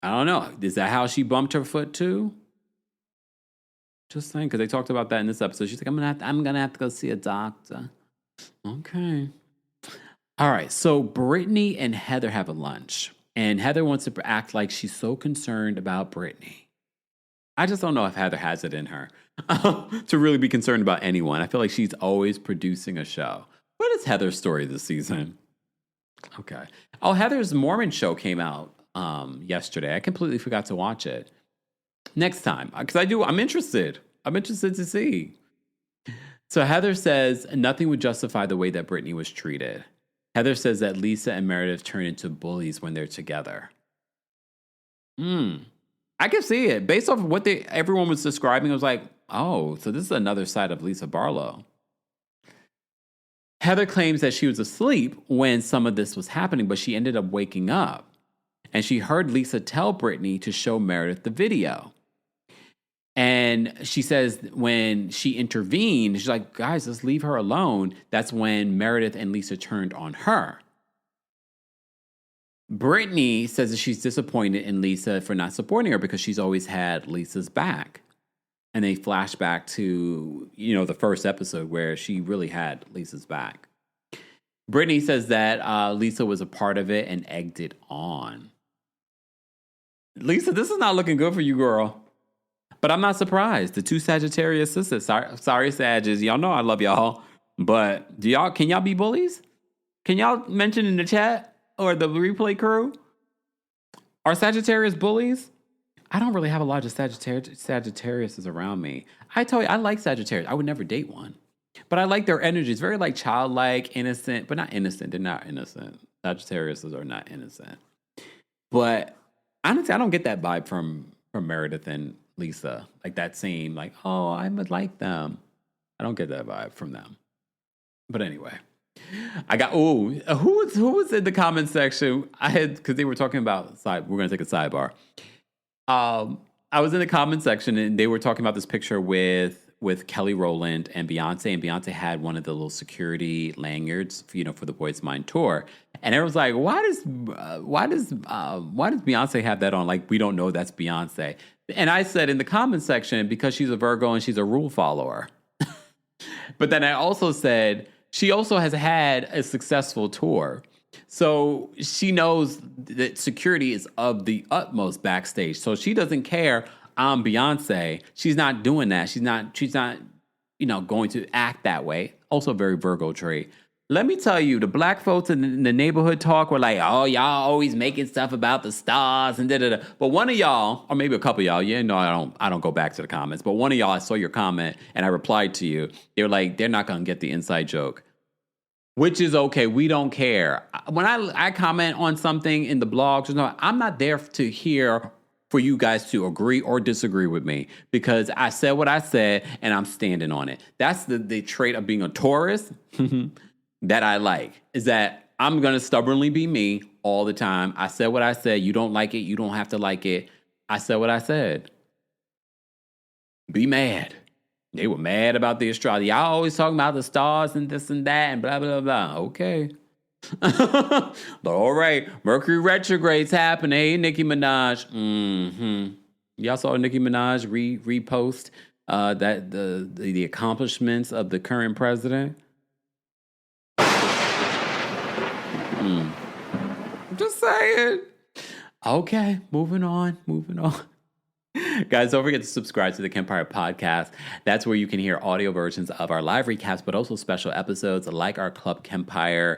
I don't know. Is that how she bumped her foot too? Just saying, because they talked about that in this episode. She's like, I'm gonna have to go see a doctor. Okay. All right, so Brittany and Heather have a lunch, and Heather wants to act like she's so concerned about Brittany. I just don't know if Heather has it in her to really be concerned about anyone. I feel like she's always producing a show. What is Heather's story this season? Okay. Oh, Heather's Mormon show came out yesterday. I completely forgot to watch it. Next time, because I'm interested. I'm interested to see. So Heather says nothing would justify the way that Brittany was treated. Heather says that Lisa and Meredith turn into bullies when they're together. I can see it. Based off of what everyone was describing, I was like, oh, so this is another side of Lisa Barlow. Heather claims that she was asleep when some of this was happening, but she ended up waking up. And she heard Lisa tell Brittany to show Meredith the video. And she says when she intervened, she's like, guys, let's leave her alone. That's when Meredith and Lisa turned on her. Brittany says that she's disappointed in Lisa for not supporting her because she's always had Lisa's back. And they flash back to, the first episode where she really had Lisa's back. Brittany says that Lisa was a part of it and egged it on. Lisa, this is not looking good for you, girl. But I'm not surprised. The two Sagittarius sisters, sorry Sagittarius, y'all know I love y'all. But can y'all be bullies? Can y'all mention in the chat? Or the replay crew? Are Sagittarius bullies? I don't really have a lot of Sagittarius around me. I tell you, I like Sagittarius. I would never date one. But I like their energy. It's very like childlike, innocent, but not innocent. They're not innocent. Sagittarius are not innocent. But honestly, I don't get that vibe from Meredith and Lisa. Like that same, like, oh, I would like them. I don't get that vibe from them. But anyway. Who was in the comment section? Because they were talking about we're going to take a sidebar. I was in the comment section and they were talking about this picture with Kelly Rowland and Beyonce had one of the little security lanyards, for the Boys Mind tour. And everyone's like, why does Beyonce have that on? Like, we don't know that's Beyonce. And I said in the comment section, because she's a Virgo and she's a rule follower. But then I also said, she also has had a successful tour. So she knows that security is of the utmost backstage. So she doesn't care. I'm Beyonce. She's not doing that. She's not, going to act that way. Also very Virgo trait. Let me tell you, the black folks in the neighborhood talk were like, oh, y'all always making stuff about the stars and da-da-da. But one of y'all, or maybe a couple of y'all, I don't go back to the comments, but one of y'all, I saw your comment and I replied to you. They were like, they're not going to get the inside joke, which is okay. We don't care. When I comment on something in the blogs, I'm not there to hear for you guys to agree or disagree with me, because I said what I said and I'm standing on it. That's the trait of being a Taurus that I like, is that I'm going to stubbornly be me all the time. I said what I said. You don't like it. You don't have to like it. I said what I said. Be mad. They were mad about the astrology. Y'all always talking about the stars and this and that and blah, blah, blah. Okay. All right. Mercury retrograde's happening. Hey, Nicki Minaj. Mm-hmm. Y'all saw Nicki Minaj repost that the accomplishments of the current president. Just saying. Okay, moving on. Guys, don't forget to subscribe to the Kempire podcast. That's where you can hear audio versions of our live recaps, but also special episodes like our Club Kempire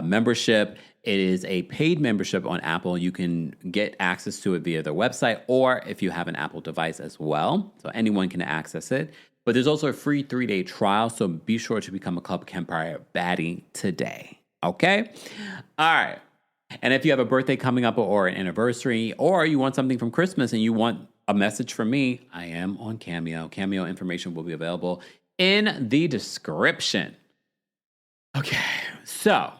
membership. It is a paid membership on Apple. You can get access to it via their website, or if you have an Apple device as well. So anyone can access it. But there's also a free 3-day trial, so be sure to become a Club Kempire baddie today. Okay? All right. And if you have a birthday coming up or an anniversary, or you want something from Christmas and you want a message from me, I am on CAMEO. CAMEO information will be available in the description. Okay, so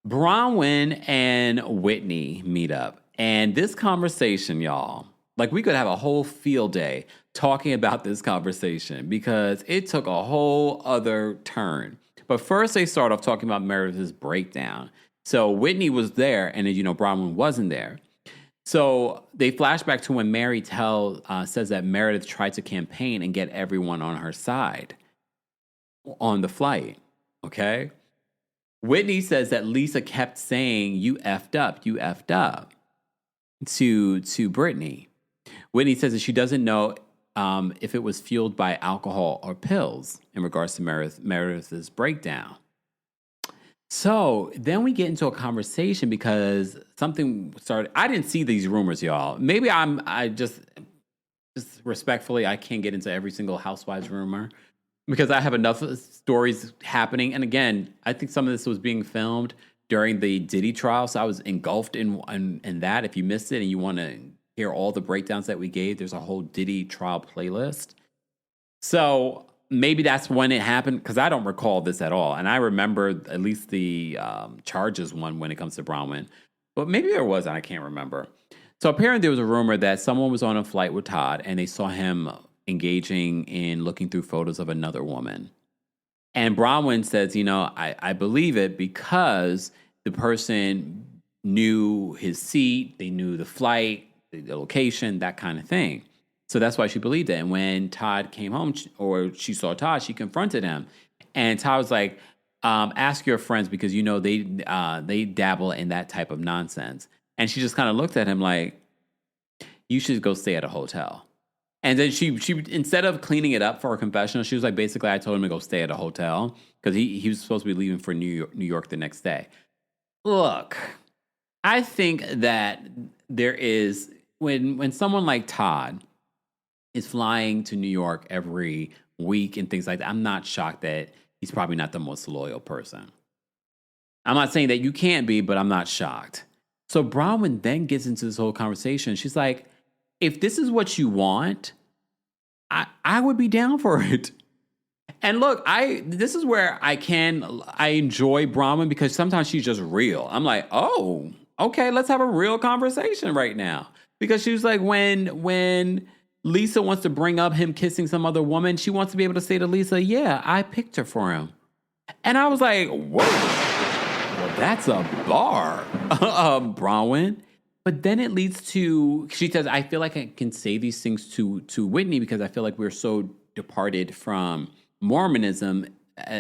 Bronwyn and Whitney meet up. And this conversation, y'all, like we could have a whole field day talking about this conversation because it took a whole other turn. But first they start off talking about Meredith's breakdown. So Whitney was there, and then, Bronwyn wasn't there. So they flash back to when Mary says that Meredith tried to campaign and get everyone on her side on the flight, okay? Whitney says that Lisa kept saying, you effed up to Brittany. Whitney says that she doesn't know if it was fueled by alcohol or pills in regards to Meredith's breakdown. So then we get into a conversation because something started. I didn't see these rumors, y'all. Maybe I just respectfully, I can't get into every single Housewives rumor because I have enough stories happening. And again, I think some of this was being filmed during the Diddy trial. So I was engulfed in that. If you missed it and you want to hear all the breakdowns that we gave, there's a whole Diddy trial playlist. So maybe that's when it happened, because I don't recall this at all. And I remember at least the charges one when it comes to Bronwyn. But maybe there was, and I can't remember. So apparently there was a rumor that someone was on a flight with Todd, and they saw him engaging in looking through photos of another woman. And Bronwyn says, I believe it because the person knew his seat, they knew the flight, the location, that kind of thing. So that's why she believed it. And when Todd came home, or she saw Todd, she confronted him. And Todd was like, ask your friends because, they dabble in that type of nonsense. And she just kind of looked at him like, you should go stay at a hotel. And then she instead of cleaning it up for her confessional, she was like, basically, I told him to go stay at a hotel because he was supposed to be leaving for New York the next day. Look, I think that there is, when someone like Todd is flying to New York every week and things like that, I'm not shocked that he's probably not the most loyal person. I'm not saying that you can't be, but I'm not shocked. So Bronwyn then gets into this whole conversation. She's like, if this is what you want, I would be down for it. And look, this is where I enjoy Bronwyn because sometimes she's just real. I'm like, oh, okay, let's have a real conversation right now. Because she was like, when Lisa wants to bring up him kissing some other woman, she wants to be able to say to Lisa, yeah, I picked her for him. And I was like, whoa, well, that's a bar, Bronwyn. But then it leads to, she says, I feel like I can say these things to Whitney because I feel like we're so departed from Mormonism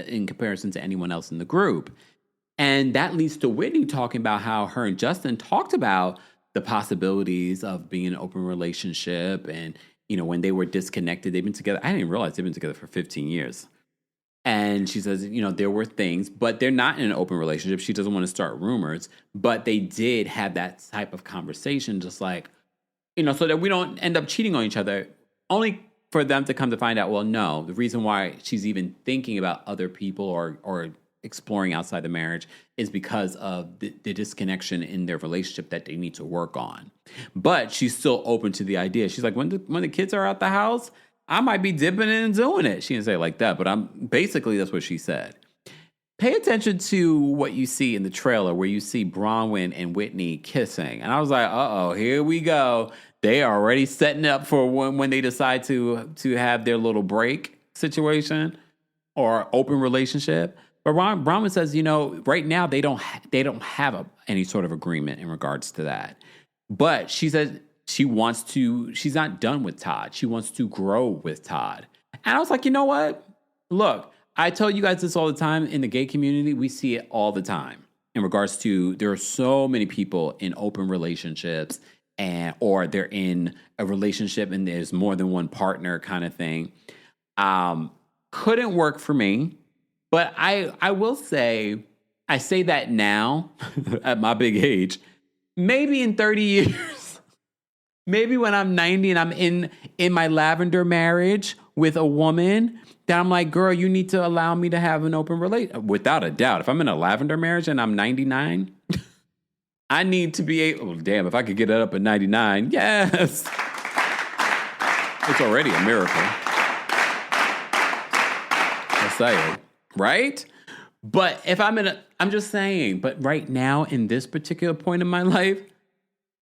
in comparison to anyone else in the group. And that leads to Whitney talking about how her and Justin talked about the possibilities of being in an open relationship. And, when they were disconnected, they've been together. I didn't realize they've been together for 15 years. And she says, there were things, but they're not in an open relationship. She doesn't want to start rumors, but they did have that type of conversation, just like, so that we don't end up cheating on each other, only for them to come to find out, well, no, the reason why she's even thinking about other people or exploring outside the marriage is because of the disconnection in their relationship that they need to work on. But she's still open to the idea. She's like, when the kids are out the house, I might be dipping in and doing it. She didn't say it like that, but basically that's what she said. Pay attention to what you see in the trailer where you see Bronwyn and Whitney kissing. And I was like, uh-oh, here we go. They are already setting up for when they decide to have their little break situation or open relationship. But Bronwyn says, right now they don't have any sort of agreement in regards to that. But she says she's not done with Todd. She wants to grow with Todd. And I was like, you know what? Look, I tell you guys this all the time. In the gay community, we see it all the time in regards to there are so many people in open relationships or they're in a relationship and there's more than one partner kind of thing. Couldn't work for me. But I will say, I say that now at my big age, maybe in 30 years, maybe when I'm 90 and I'm in my lavender marriage with a woman, that I'm like, girl, you need to allow me to have an open relationship. Without a doubt, if I'm in a lavender marriage and I'm 99, I need to be damn, if I could get it up at 99, yes. It's already a miracle. I'll say it. Right? But if I'm just saying, but right now in this particular point in my life,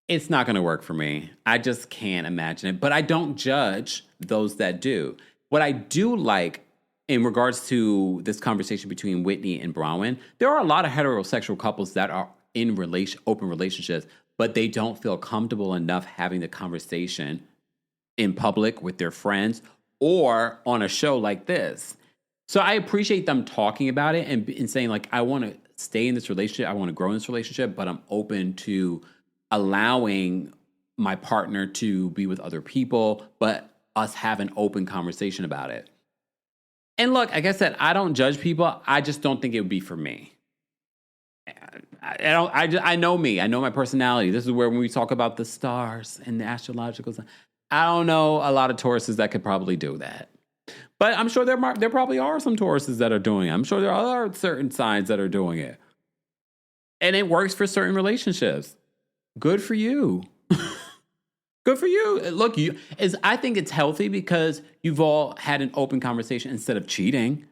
it's not going to work for me. I just can't imagine it. But I don't judge those that do. What I do like in regards to this conversation between Whitney and Bronwyn, there are a lot of heterosexual couples that are in open relationships, but they don't feel comfortable enough having the conversation in public with their friends or on a show like this. So I appreciate them talking about it and saying, like, I want to stay in this relationship. I want to grow in this relationship, but I'm open to allowing my partner to be with other people, but us have an open conversation about it. And look, like I said, I don't judge people. I just don't think it would be for me. I know me. I know my personality. This is where when we talk about the stars and the astrological sign, I don't know a lot of Tauruses that could probably do that. But I'm sure there probably are some Tauruses that are doing it. I'm sure there are certain signs that are doing it. And it works for certain relationships. Good for you. Good for you. Look, I think it's healthy because you've all had an open conversation instead of cheating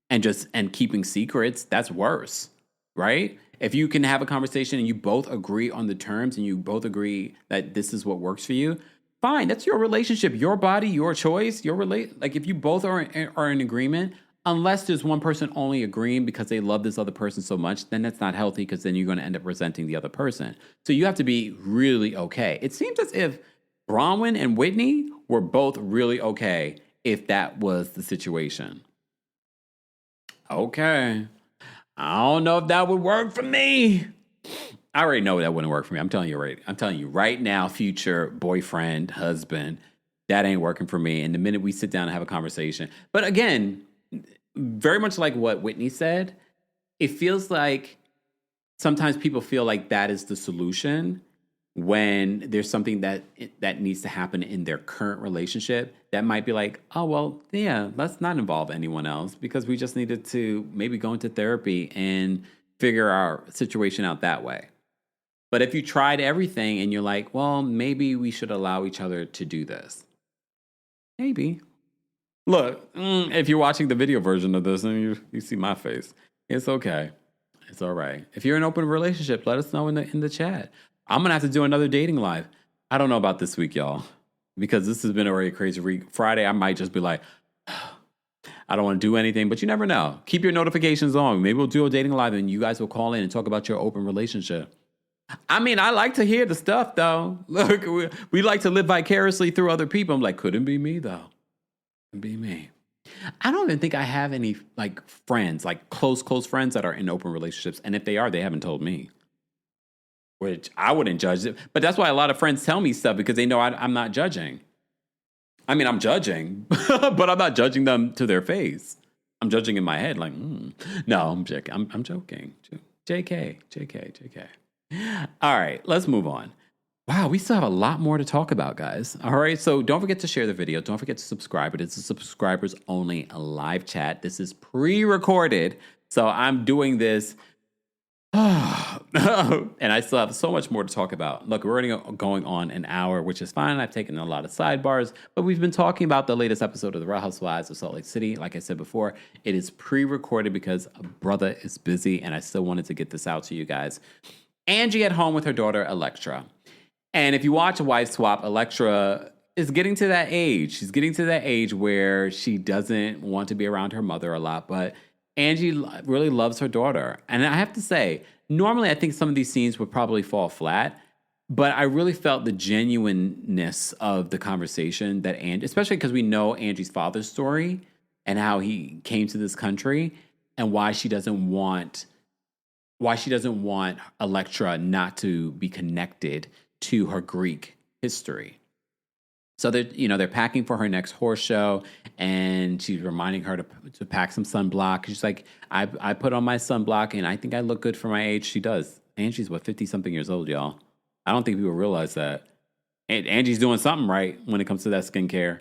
and keeping secrets. That's worse, right? If you can have a conversation and you both agree on the terms and you both agree that this is what works for you, fine, that's your relationship, your body, your choice, like if you both are in agreement, unless there's one person only agreeing because they love this other person so much, then that's not healthy because then you're going to end up resenting the other person. So you have to be really okay. It seems as if Bronwyn and Whitney were both really okay if that was the situation. Okay. I don't know if that would work for me. I already know that wouldn't work for me. I'm telling you right now, future boyfriend, husband, that ain't working for me. And the minute we sit down and have a conversation, but again, very much like what Whitney said, it feels like sometimes people feel like that is the solution when there's something that needs to happen in their current relationship that might be like, oh, well, yeah, let's not involve anyone else because we just needed to maybe go into therapy and figure our situation out that way. But if you tried everything and you're like, well, maybe we should allow each other to do this. Maybe. Look, if you're watching the video version of this and you see my face, it's okay. It's all right. If you're in an open relationship, let us know in the chat. I'm going to have to do another dating live. I don't know about this week, y'all, because this has been already a crazy week. Friday, I might just be like, I don't want to do anything, but you never know. Keep your notifications on. Maybe we'll do a dating live and you guys will call in and talk about your open relationship. I mean, I like to hear the stuff, though. Look, we like to live vicariously through other people. I'm like, couldn't be me, though. Couldn't be me. I don't even think I have any like friends, like close friends that are in open relationships. And if they are, they haven't told me, which I wouldn't judge it. But that's why a lot of friends tell me stuff because they know I'm not judging. I mean, I'm judging, but I'm not judging them to their face. I'm judging in my head like, no, I'm joking. I'm joking. JK. All right, let's move on. Wow, we still have a lot more to talk about, guys. All right, so don't forget to share the video. Don't forget to subscribe. It's a subscribers only live chat. This is pre-recorded, so I'm doing this. And I still have so much more to talk about. Look, we're already going on an hour, which is fine. I've taken a lot of sidebars, but we've been talking about the latest episode of The Real Housewives of Salt Lake City. Like I said before, it is pre-recorded because a brother is busy, and I still wanted to get this out to you guys. Angie at home with her daughter, Electra. And if you watch Wife Swap, Electra is getting to that age. She's getting to that age where she doesn't want to be around her mother a lot, but Angie really loves her daughter. And I have to say, normally I think some of these scenes would probably fall flat, but I really felt the genuineness of the conversation that Angie, especially because we know Angie's father's story and how he came to this country and why she doesn't want Electra not to be connected to her Greek history. So they're packing for her next horse show, and she's reminding her to pack some sunblock. She's like, I put on my sunblock, and I think I look good for my age. She does. Angie's 50-something years old, y'all. I don't think people realize that. And Angie's doing something right when it comes to that skincare.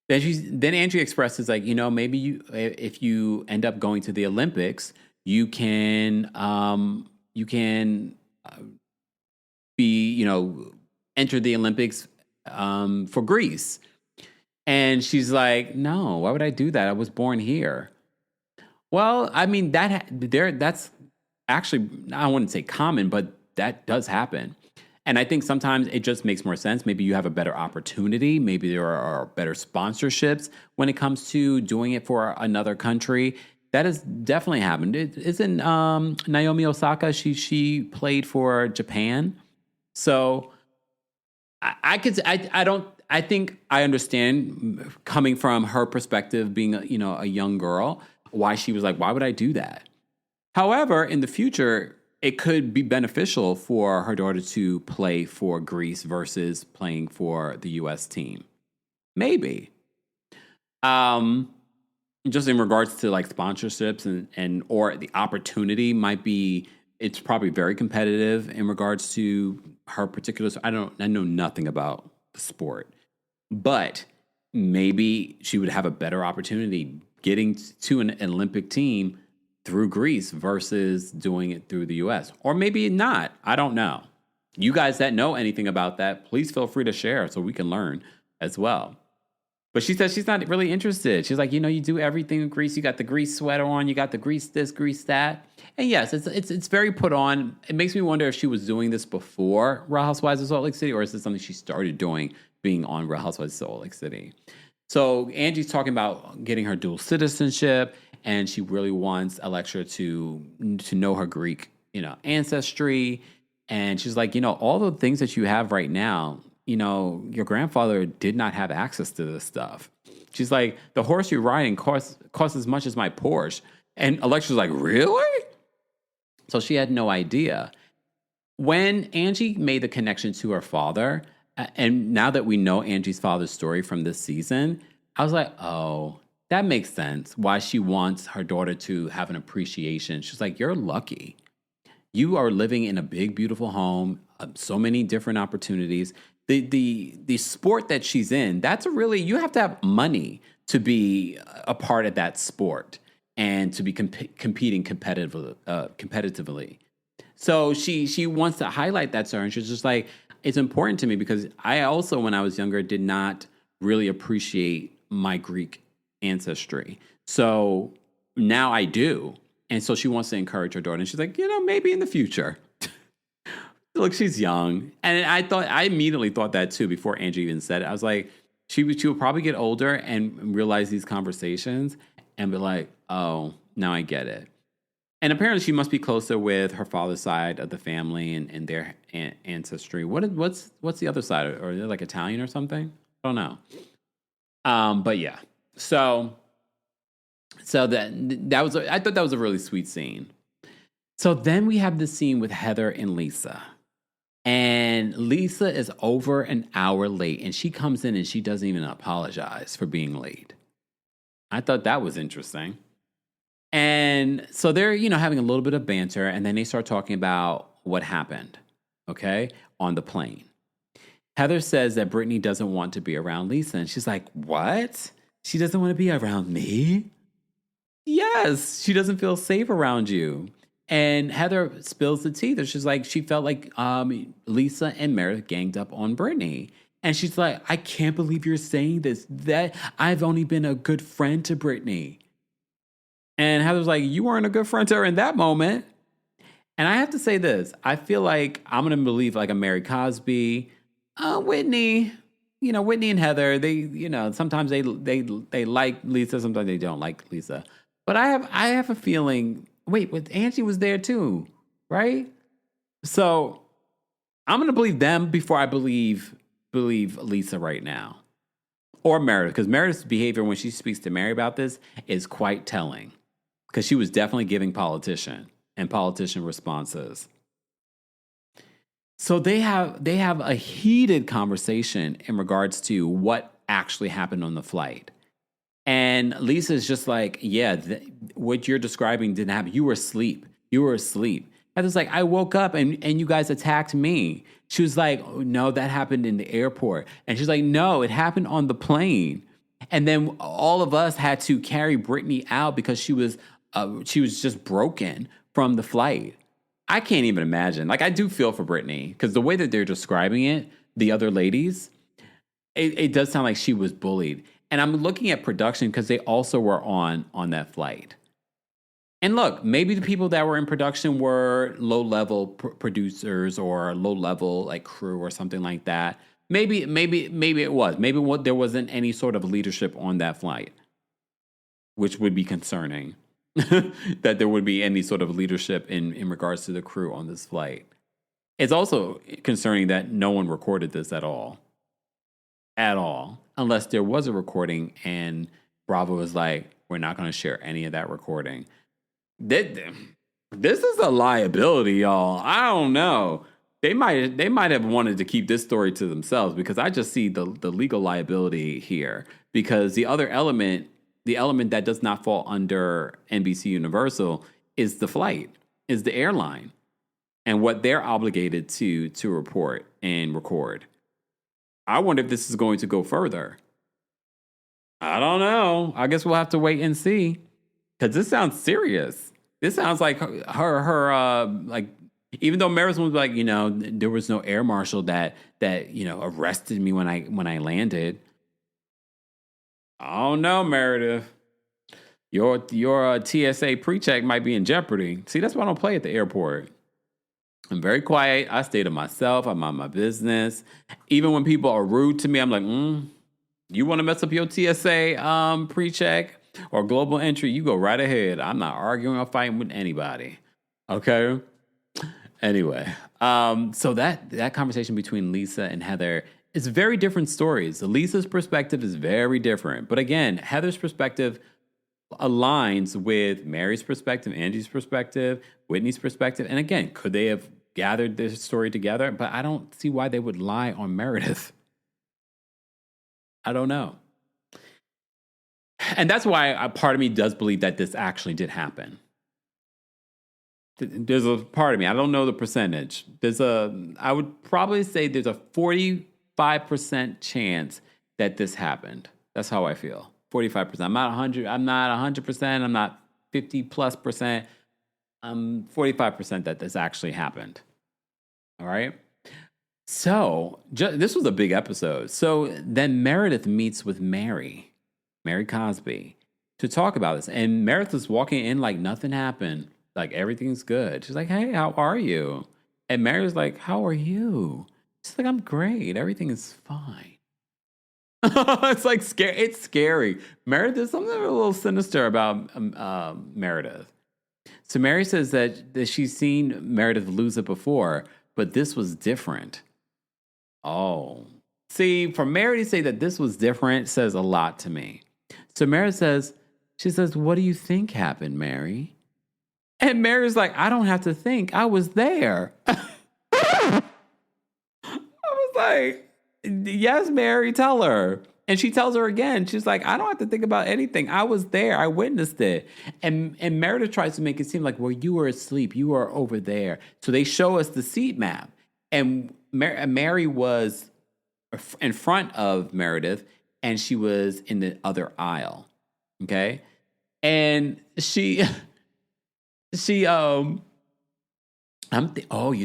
Then Angie expresses like, maybe if you end up going to the Olympics, you can be, enter the Olympics for Greece. And she's like, no, why would I do that? I was born here. Well, I mean, that's actually, I wouldn't say common, but that does happen. And I think sometimes it just makes more sense. Maybe you have a better opportunity. Maybe there are better sponsorships when it comes to doing it for another country. That has definitely happened. Isn't Naomi Osaka, she played for Japan. So I think I understand coming from her perspective, being a young girl, why she was like, why would I do that? However, in the future, it could be beneficial for her daughter to play for Greece versus playing for the U.S. team. Maybe. Just in regards to like sponsorships and or the opportunity might be, it's probably very competitive in regards to her particular. I know nothing about the sport, but maybe she would have a better opportunity getting to an Olympic team through Greece versus doing it through the U.S. Or maybe not. I don't know. You guys that know anything about that, please feel free to share so we can learn as well. But she says she's not really interested. She's like, you do everything in Greece. You got the Greece sweater on. You got the Greece this, Greece that. And yes, it's very put on. It makes me wonder if she was doing this before Real Housewives of Salt Lake City, or is this something she started doing being on Real Housewives of Salt Lake City? So Angie's talking about getting her dual citizenship, and she really wants Electra to know her Greek, ancestry. And she's like, all the things that you have right now, your grandfather did not have access to this stuff. She's like, the horse you're riding costs as much as my Porsche. And Alexa's like, really? So she had no idea. When Angie made the connection to her father, and now that we know Angie's father's story from this season, I was like, oh, that makes sense why she wants her daughter to have an appreciation. She's like, you're lucky. You are living in a big, beautiful home, so many different opportunities. The sport that she's in, you have to have money to be a part of that sport and to be competing competitively. So she wants to highlight that to her, and she's just like, it's important to me because I also, when I was younger, did not really appreciate my Greek ancestry. So now I do. And so she wants to encourage her daughter, and she's like, maybe in the future. Look, she's young. And I immediately thought that too before Angie even said it. I was like, she will probably get older and realize these conversations and be like, oh, now I get it. And apparently she must be closer with her father's side of the family and their ancestry. What's the other side? Or are they like Italian or something? I don't know. But yeah. So that was I thought that was a really sweet scene. So then we have the scene with Heather and Lisa. And Lisa is over an hour late, and she comes in and she doesn't even apologize for being late. I thought that was interesting. And so they're, having a little bit of banter, and then they start talking about what happened, okay, on the plane. Heather says that Britani doesn't want to be around Lisa, and she's like, what? She doesn't want to be around me? Yes, she doesn't feel safe around you. And Heather spills the tea. She's like, she felt like Lisa and Meredith ganged up on Britani. And she's like, I can't believe you're saying this. That I've only been a good friend to Britani. And Heather's like, you weren't a good friend to her in that moment. And I have to say this. I feel like I'm going to believe like a Mary Cosby, Whitney. Whitney and Heather, they, sometimes they like Lisa. Sometimes they don't like Lisa. But I have a feeling... Wait, but Angie was there too, right? So I'm going to believe them before I believe Lisa right now. Or Meredith, because Meredith's behavior when she speaks to Mary about this is quite telling. Because she was definitely giving politician responses. So they have a heated conversation in regards to what actually happened on the flight. And Lisa's just like, yeah, what you're describing didn't happen. You were asleep. Heather's like, I woke up and you guys attacked me. She was like, oh, no, that happened in the airport. And she's like, no, it happened on the plane. And then all of us had to carry Britani out because she was just broken from the flight. I can't even imagine. Like, I do feel for Britani because the way that they're describing it, the other ladies, it does sound like she was bullied. And I'm looking at production because they also were on that flight. And look, maybe the people that were in production were low-level producers or low-level like crew or something like that. Maybe it was. Maybe there wasn't any sort of leadership on that flight, which would be concerning. That there would be any sort of leadership in regards to the crew on this flight. It's also concerning that no one recorded this at all. At all. Unless there was a recording and Bravo was like, we're not going to share any of that recording. This is a liability, y'all. I don't know. They might have wanted to keep this story to themselves because I just see the legal liability here. Because the other element, the element that does not fall under NBC Universal is the flight, is the airline, and what they're obligated to report and record. I wonder if this is going to go further. I don't know. I guess we'll have to wait and see. Because this sounds serious. This sounds like her like, even though Meredith was like, there was no air marshal that arrested me when I landed. I don't know, Meredith. Your TSA pre-check might be in jeopardy. See, that's why I don't play at the airport. I'm very quiet. I stay to myself. I mind my business. Even when people are rude to me, I'm like, you want to mess up your TSA pre-check or global entry? You go right ahead. I'm not arguing or fighting with anybody. Okay? Anyway, so that conversation between Lisa and Heather is very different stories. Lisa's perspective is very different. But again, Heather's perspective aligns with Mary's perspective, Angie's perspective, Whitney's perspective. And again, could they have gathered this story together? But I don't see why they would lie on Meredith. I don't know. And that's why a part of me does believe that this actually did happen. There's a part of me, I don't know the percentage. I would probably say there's a 45% chance that this happened. That's how I feel. 45%. I'm not 100%. I'm not 50+%. I'm 45% that this actually happened. All right. So this was a big episode. So then Meredith meets with Mary Cosby, to talk about this. And Meredith is walking in like nothing happened. Like everything's good. She's like, hey, how are you? And Mary's like, how are you? She's like, I'm great. Everything is fine. It's like scary. It's scary. Meredith, there's something a little sinister about Meredith. So Mary says that she's seen Meredith lose it before, but this was different. Oh. See, for Mary to say that this was different says a lot to me. So Meredith says, what do you think happened, Mary? And Mary's like, I don't have to think. I was there. I was like, yes, Mary, tell her. And she tells her again. She's like, I don't have to think about anything. I was there. I witnessed it. And Meredith tries to make it seem like, well, you were asleep. You were over there. So they show us the seat map. And Mary was in front of Meredith, and she was in the other aisle. Okay? And you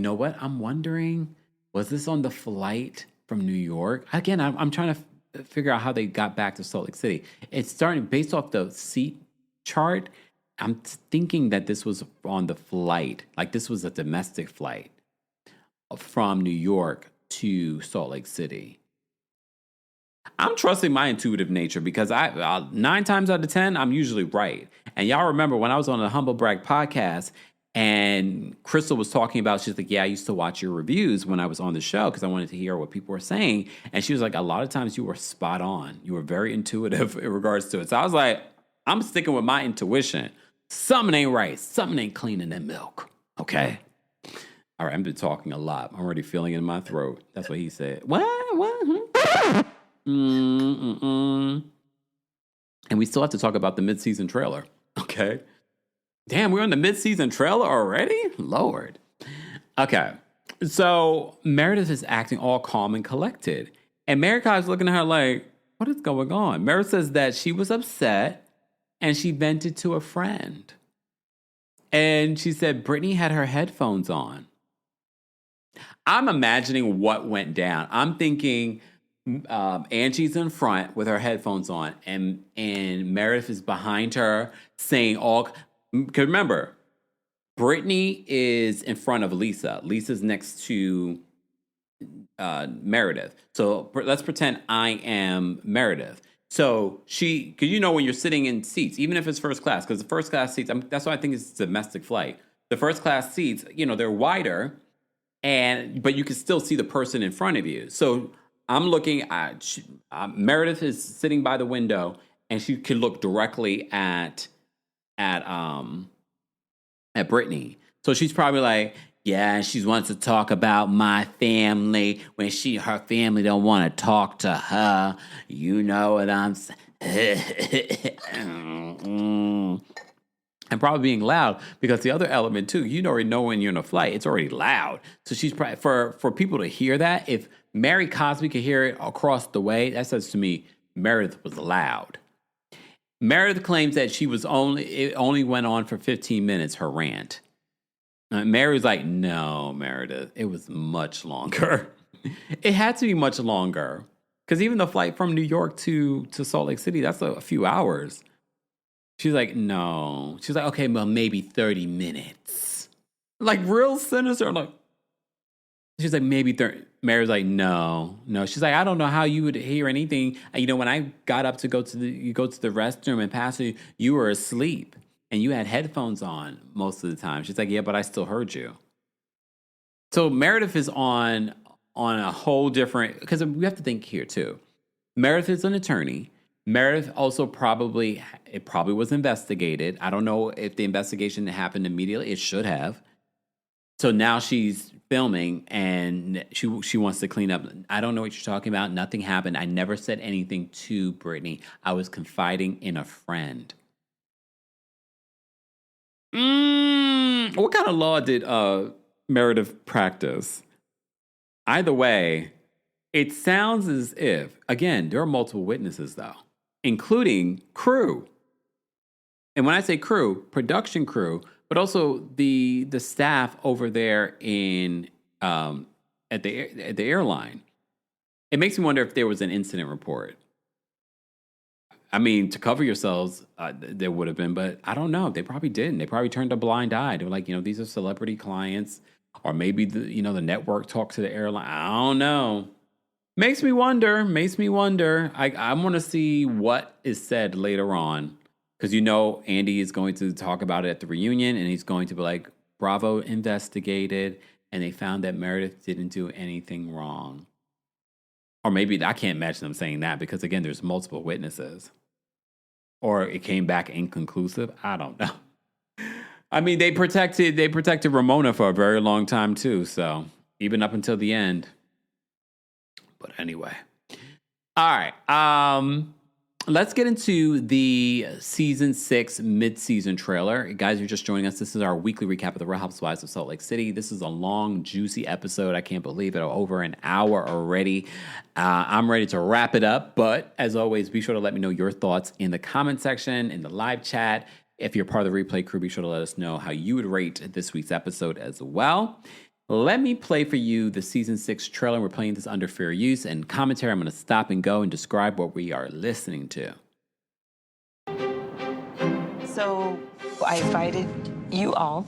know what? I'm wondering, was this on the flight from New York? Again, I'm trying to figure out how they got back to Salt Lake City. It's starting based off the seat chart. I'm thinking that this was on the flight. Like this was a domestic flight from New York to Salt Lake City. I'm trusting my intuitive nature because 9 times out of 10, I'm usually right. And y'all remember when I was on the Humble Brag podcast and Crystal was talking about, she's like, yeah, I used to watch your reviews when I was on the show because I wanted to hear what people were saying. And she was like, a lot of times you were spot on. You were very intuitive in regards to it. So I was like, I'm sticking with my intuition. Something ain't right. Something ain't clean in that milk. Okay? All right, I've been talking a lot. I'm already feeling it in my throat. That's what he said. What? And we still have to talk about the mid-season trailer. Okay? Damn, we're on the mid-season trailer already? Lord. Okay. So Meredith is acting all calm and collected. And Mary Kay's looking at her like, what is going on? Meredith says that she was upset and she vented to a friend. And she said Britney had her headphones on. I'm imagining what went down. I'm thinking Angie's in front with her headphones on and Meredith is behind her saying all... Because remember, Britney is in front of Lisa. Lisa's next to Meredith. So let's pretend I am Meredith. So because you know when you're sitting in seats, even if it's first class, because the first class seats, that's why I think it's a domestic flight. The first class seats, they're wider, but you can still see the person in front of you. So I'm looking at, Meredith is sitting by the window, and she can look directly at Britney. So she's probably like, yeah, she wants to talk about my family when her family don't want to talk to her. You know what I'm saying? And probably being loud because the other element too, you already know when you're in a flight, it's already loud. So she's probably, for people to hear that, if Mary Cosby could hear it across the way, that says to me, Meredith was loud. Meredith claims that it only went on for 15 minutes, her rant. Mary's like, no, Meredith, it was much longer. It had to be much longer. Because even the flight from New York to Salt Lake City, that's a few hours. She's like, no. She's like, okay, well, maybe 30 minutes. Like, real sinister. Like, she's like, maybe 30. Mary's like, no. She's like, I don't know how you would hear anything. When I got up to go to the restroom and pass you were asleep and you had headphones on most of the time. She's like, yeah, but I still heard you. So Meredith is on a whole different, because we have to think here too. Meredith is an attorney. Meredith also probably was investigated. I don't know if the investigation happened immediately. It should have. So now she's filming and she wants to clean up. I don't know what you're talking about. Nothing happened. I never said anything to Britney. I was confiding in a friend. What kind of law did Meredith practice? Either way, it sounds as if, again, there are multiple witnesses though, including crew. And when I say crew, production crew, but also the staff over there at the airline. It makes me wonder if there was an incident report. I mean, to cover yourselves, there would have been, but I don't know. They probably didn't. They probably turned a blind eye. They were like, these are celebrity clients, or maybe the network talked to the airline. I don't know. Makes me wonder. I want to see what is said later on. Because Andy is going to talk about it at the reunion, and he's going to be like, Bravo investigated, and they found that Meredith didn't do anything wrong. Or maybe, I can't imagine them saying that, because again, there's multiple witnesses. or it came back inconclusive. I don't know. I mean, they protected Ramona for a very long time too. So even up until the end. But anyway, all right. Let's get into the season 6 mid-season trailer. Guys, you're just joining us. This is our weekly recap of the Real Housewives of Salt Lake City. This is a long, juicy episode. I can't believe it. Over an hour already. I'm ready to wrap it up. But as always, be sure to let me know your thoughts in the comment section, in the live chat. If you're part of the replay crew, be sure to let us know how you would rate this week's episode as well. Let me play for you the season 6 trailer. We're playing this under fair use and commentary. I'm going to stop and go and describe what we are listening to. So I invited you all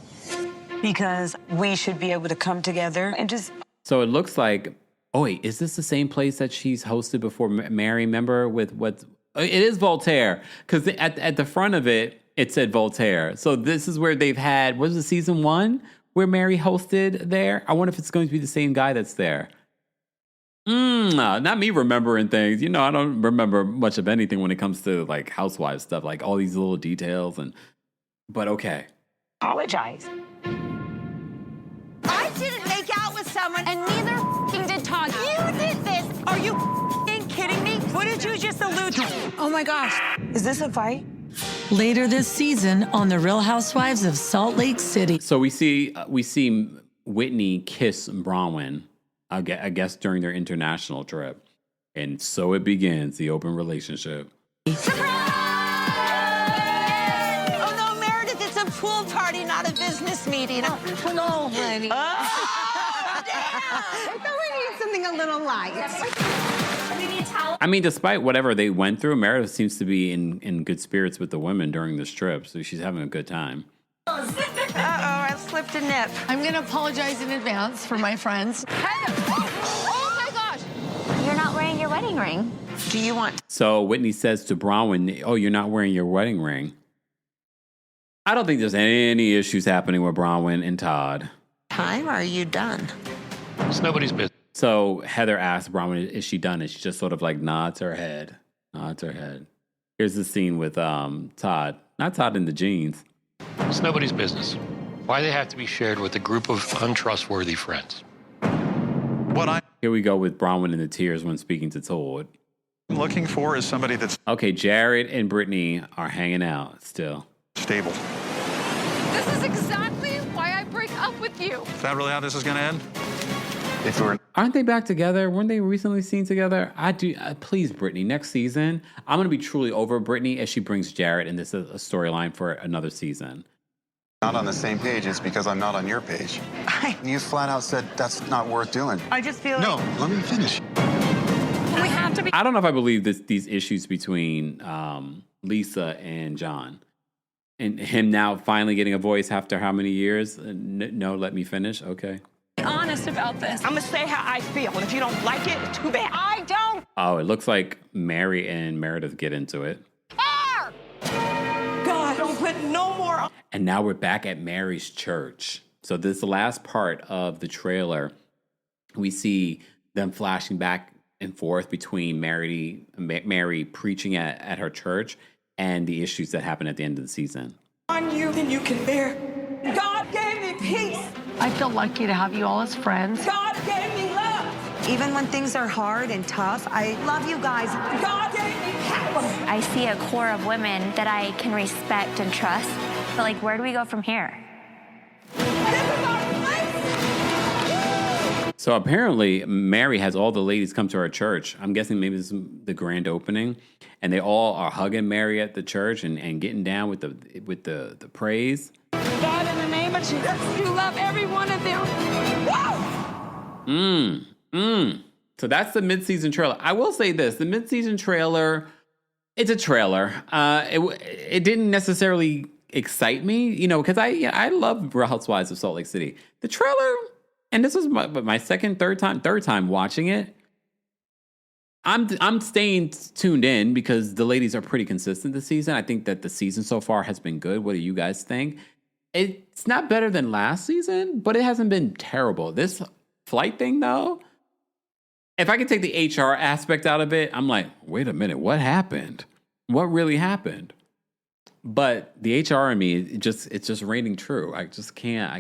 because we should be able to come together and just... So it looks like, oh wait, is this the same place that she's hosted before, Mary? Remember with what? It is Voltaire, because at the front of it, it said Voltaire. So this is where they've had, what was it, season 1? Where Mary hosted there? I wonder if it's going to be the same guy that's there. Not me remembering things. You know, I don't remember much of anything when it comes to like Housewives stuff, like all these little details. But okay. Apologize. I didn't make out with someone, and neither f***ing did Todd. You did this. Are you f***ing kidding me? What did you just allude to? Oh my gosh. Is this a fight? Later this season on The Real Housewives of Salt Lake City. So we see Whitney kiss Bronwyn, I guess during their international trip. And so it begins, the open relationship. Surprise! Oh no, Meredith, it's a pool party, not a business meeting. No, honey. I thought we need something a little light. I mean, despite whatever they went through, Meredith seems to be in good spirits with the women during this trip, so she's having a good time. Uh-oh, I slipped a nip. I'm going to apologize in advance for my friends. Heather! Oh my gosh! You're not wearing your wedding ring. Do you want... So Whitney says to Bronwyn, oh, you're not wearing your wedding ring. I don't think there's any issues happening with Bronwyn and Todd. Time? Are you done? It's nobody's business. So Heather asks Bronwyn, is she done? And she just sort of like nods her head. Here's the scene with Todd. Not Todd in the jeans. It's nobody's business. Why they have to be shared with a group of untrustworthy friends. Here we go with Bronwyn in the tears when speaking to Todd. I'm looking for is somebody that's Okay, Jared and Brittany are hanging out still. stable. This is exactly why I break up with you. Is that really how this is going to end? If we're Aren't they back together? Weren't they recently seen together? Please, Brittany, next season, I'm going to be truly over Brittany as she brings Jared, and this is a storyline for another season. Not on the same page, it's because I'm not on your page. You flat out said that's not worth doing. I just feel like... No, let me finish. We have to be. I don't know if I believe these issues between Lisa and John. And him now finally getting a voice after how many years? No, let me finish. Okay. Honest about this. I'm going to say how I feel, and if you don't like it, it's too bad. I don't Oh, it looks like Mary and Meredith get into it. care. God, don't put no more on. And now we're back at Mary's church. So this is the last part of the trailer. We see them flashing back and forth between Mary preaching at her church and the issues that happen at the end of the season. On you than you can bear. God gave me peace. I feel lucky to have you all as friends. God gave me love. Even when things are hard and tough, I love you guys. God gave me power. I see a core of women that I can respect and trust. But like, where do we go from here? This is our place. So apparently Mary has all the ladies come to her church. I'm guessing maybe this is the grand opening. And they all are hugging Mary at the church and getting down with the praise. God, in the name of Jesus, you love every one of them. Woo! So that's the mid-season trailer. I will say this, the mid-season trailer, it's a trailer. It didn't necessarily excite me, because I love Real Housewives of Salt Lake City. The trailer, and this was my third time watching it. I'm staying tuned in because the ladies are pretty consistent this season. I think that the season so far has been good. What do you guys think? It's not better than last season, but it hasn't been terrible. This flight thing, though, if I could take the HR aspect out of it, I'm like, wait a minute, what happened? What really happened? But the HR in me, it's just reigning true. I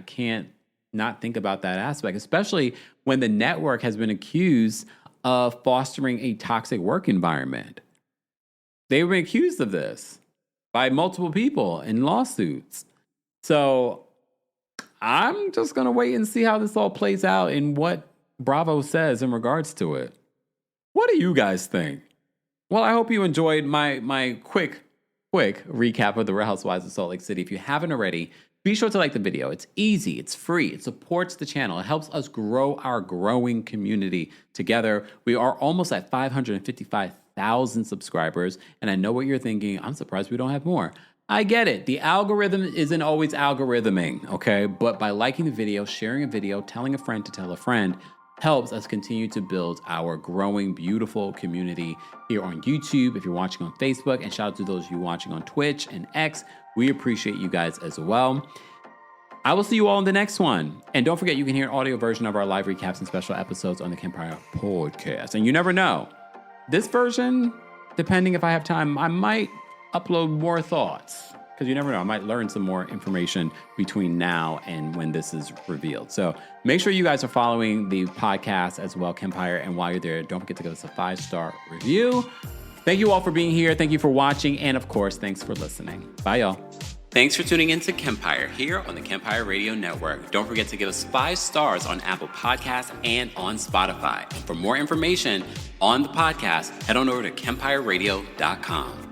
can't not think about that aspect, especially when the network has been accused of fostering a toxic work environment. They've been accused of this by multiple people in lawsuits. So I'm just going to wait and see how this all plays out and what Bravo says in regards to it. What do you guys think? Well, I hope you enjoyed my quick recap of the Real Housewives of Salt Lake City. If you haven't already, be sure to like the video. It's easy, it's free, it supports the channel. It helps us grow our growing community together. We are almost at 555,000 subscribers, and I know what you're thinking. I'm surprised we don't have more. I get it. The algorithm isn't always algorithming, okay? But by liking the video, sharing a video, telling a friend to tell a friend, helps us continue to build our growing, beautiful community here on YouTube, if you're watching on Facebook, and shout out to those of you watching on Twitch and X. We appreciate you guys as well. I will see you all in the next one. And don't forget, you can hear an audio version of our live recaps and special episodes on the Kempire podcast. And you never know. This version, depending if I have time, I might upload more thoughts. Because you never know, I might learn some more information between now and when this is revealed. So make sure you guys are following the podcast as well, Kempire. And while you're there, don't forget to give us a 5-star review. Thank you all for being here. Thank you for watching. And of course, thanks for listening. Bye, y'all. Thanks for tuning in to Kempire here on the Kempire Radio Network. Don't forget to give us 5 stars on Apple Podcasts and on Spotify. And for more information on the podcast, head on over to KempireRadio.com.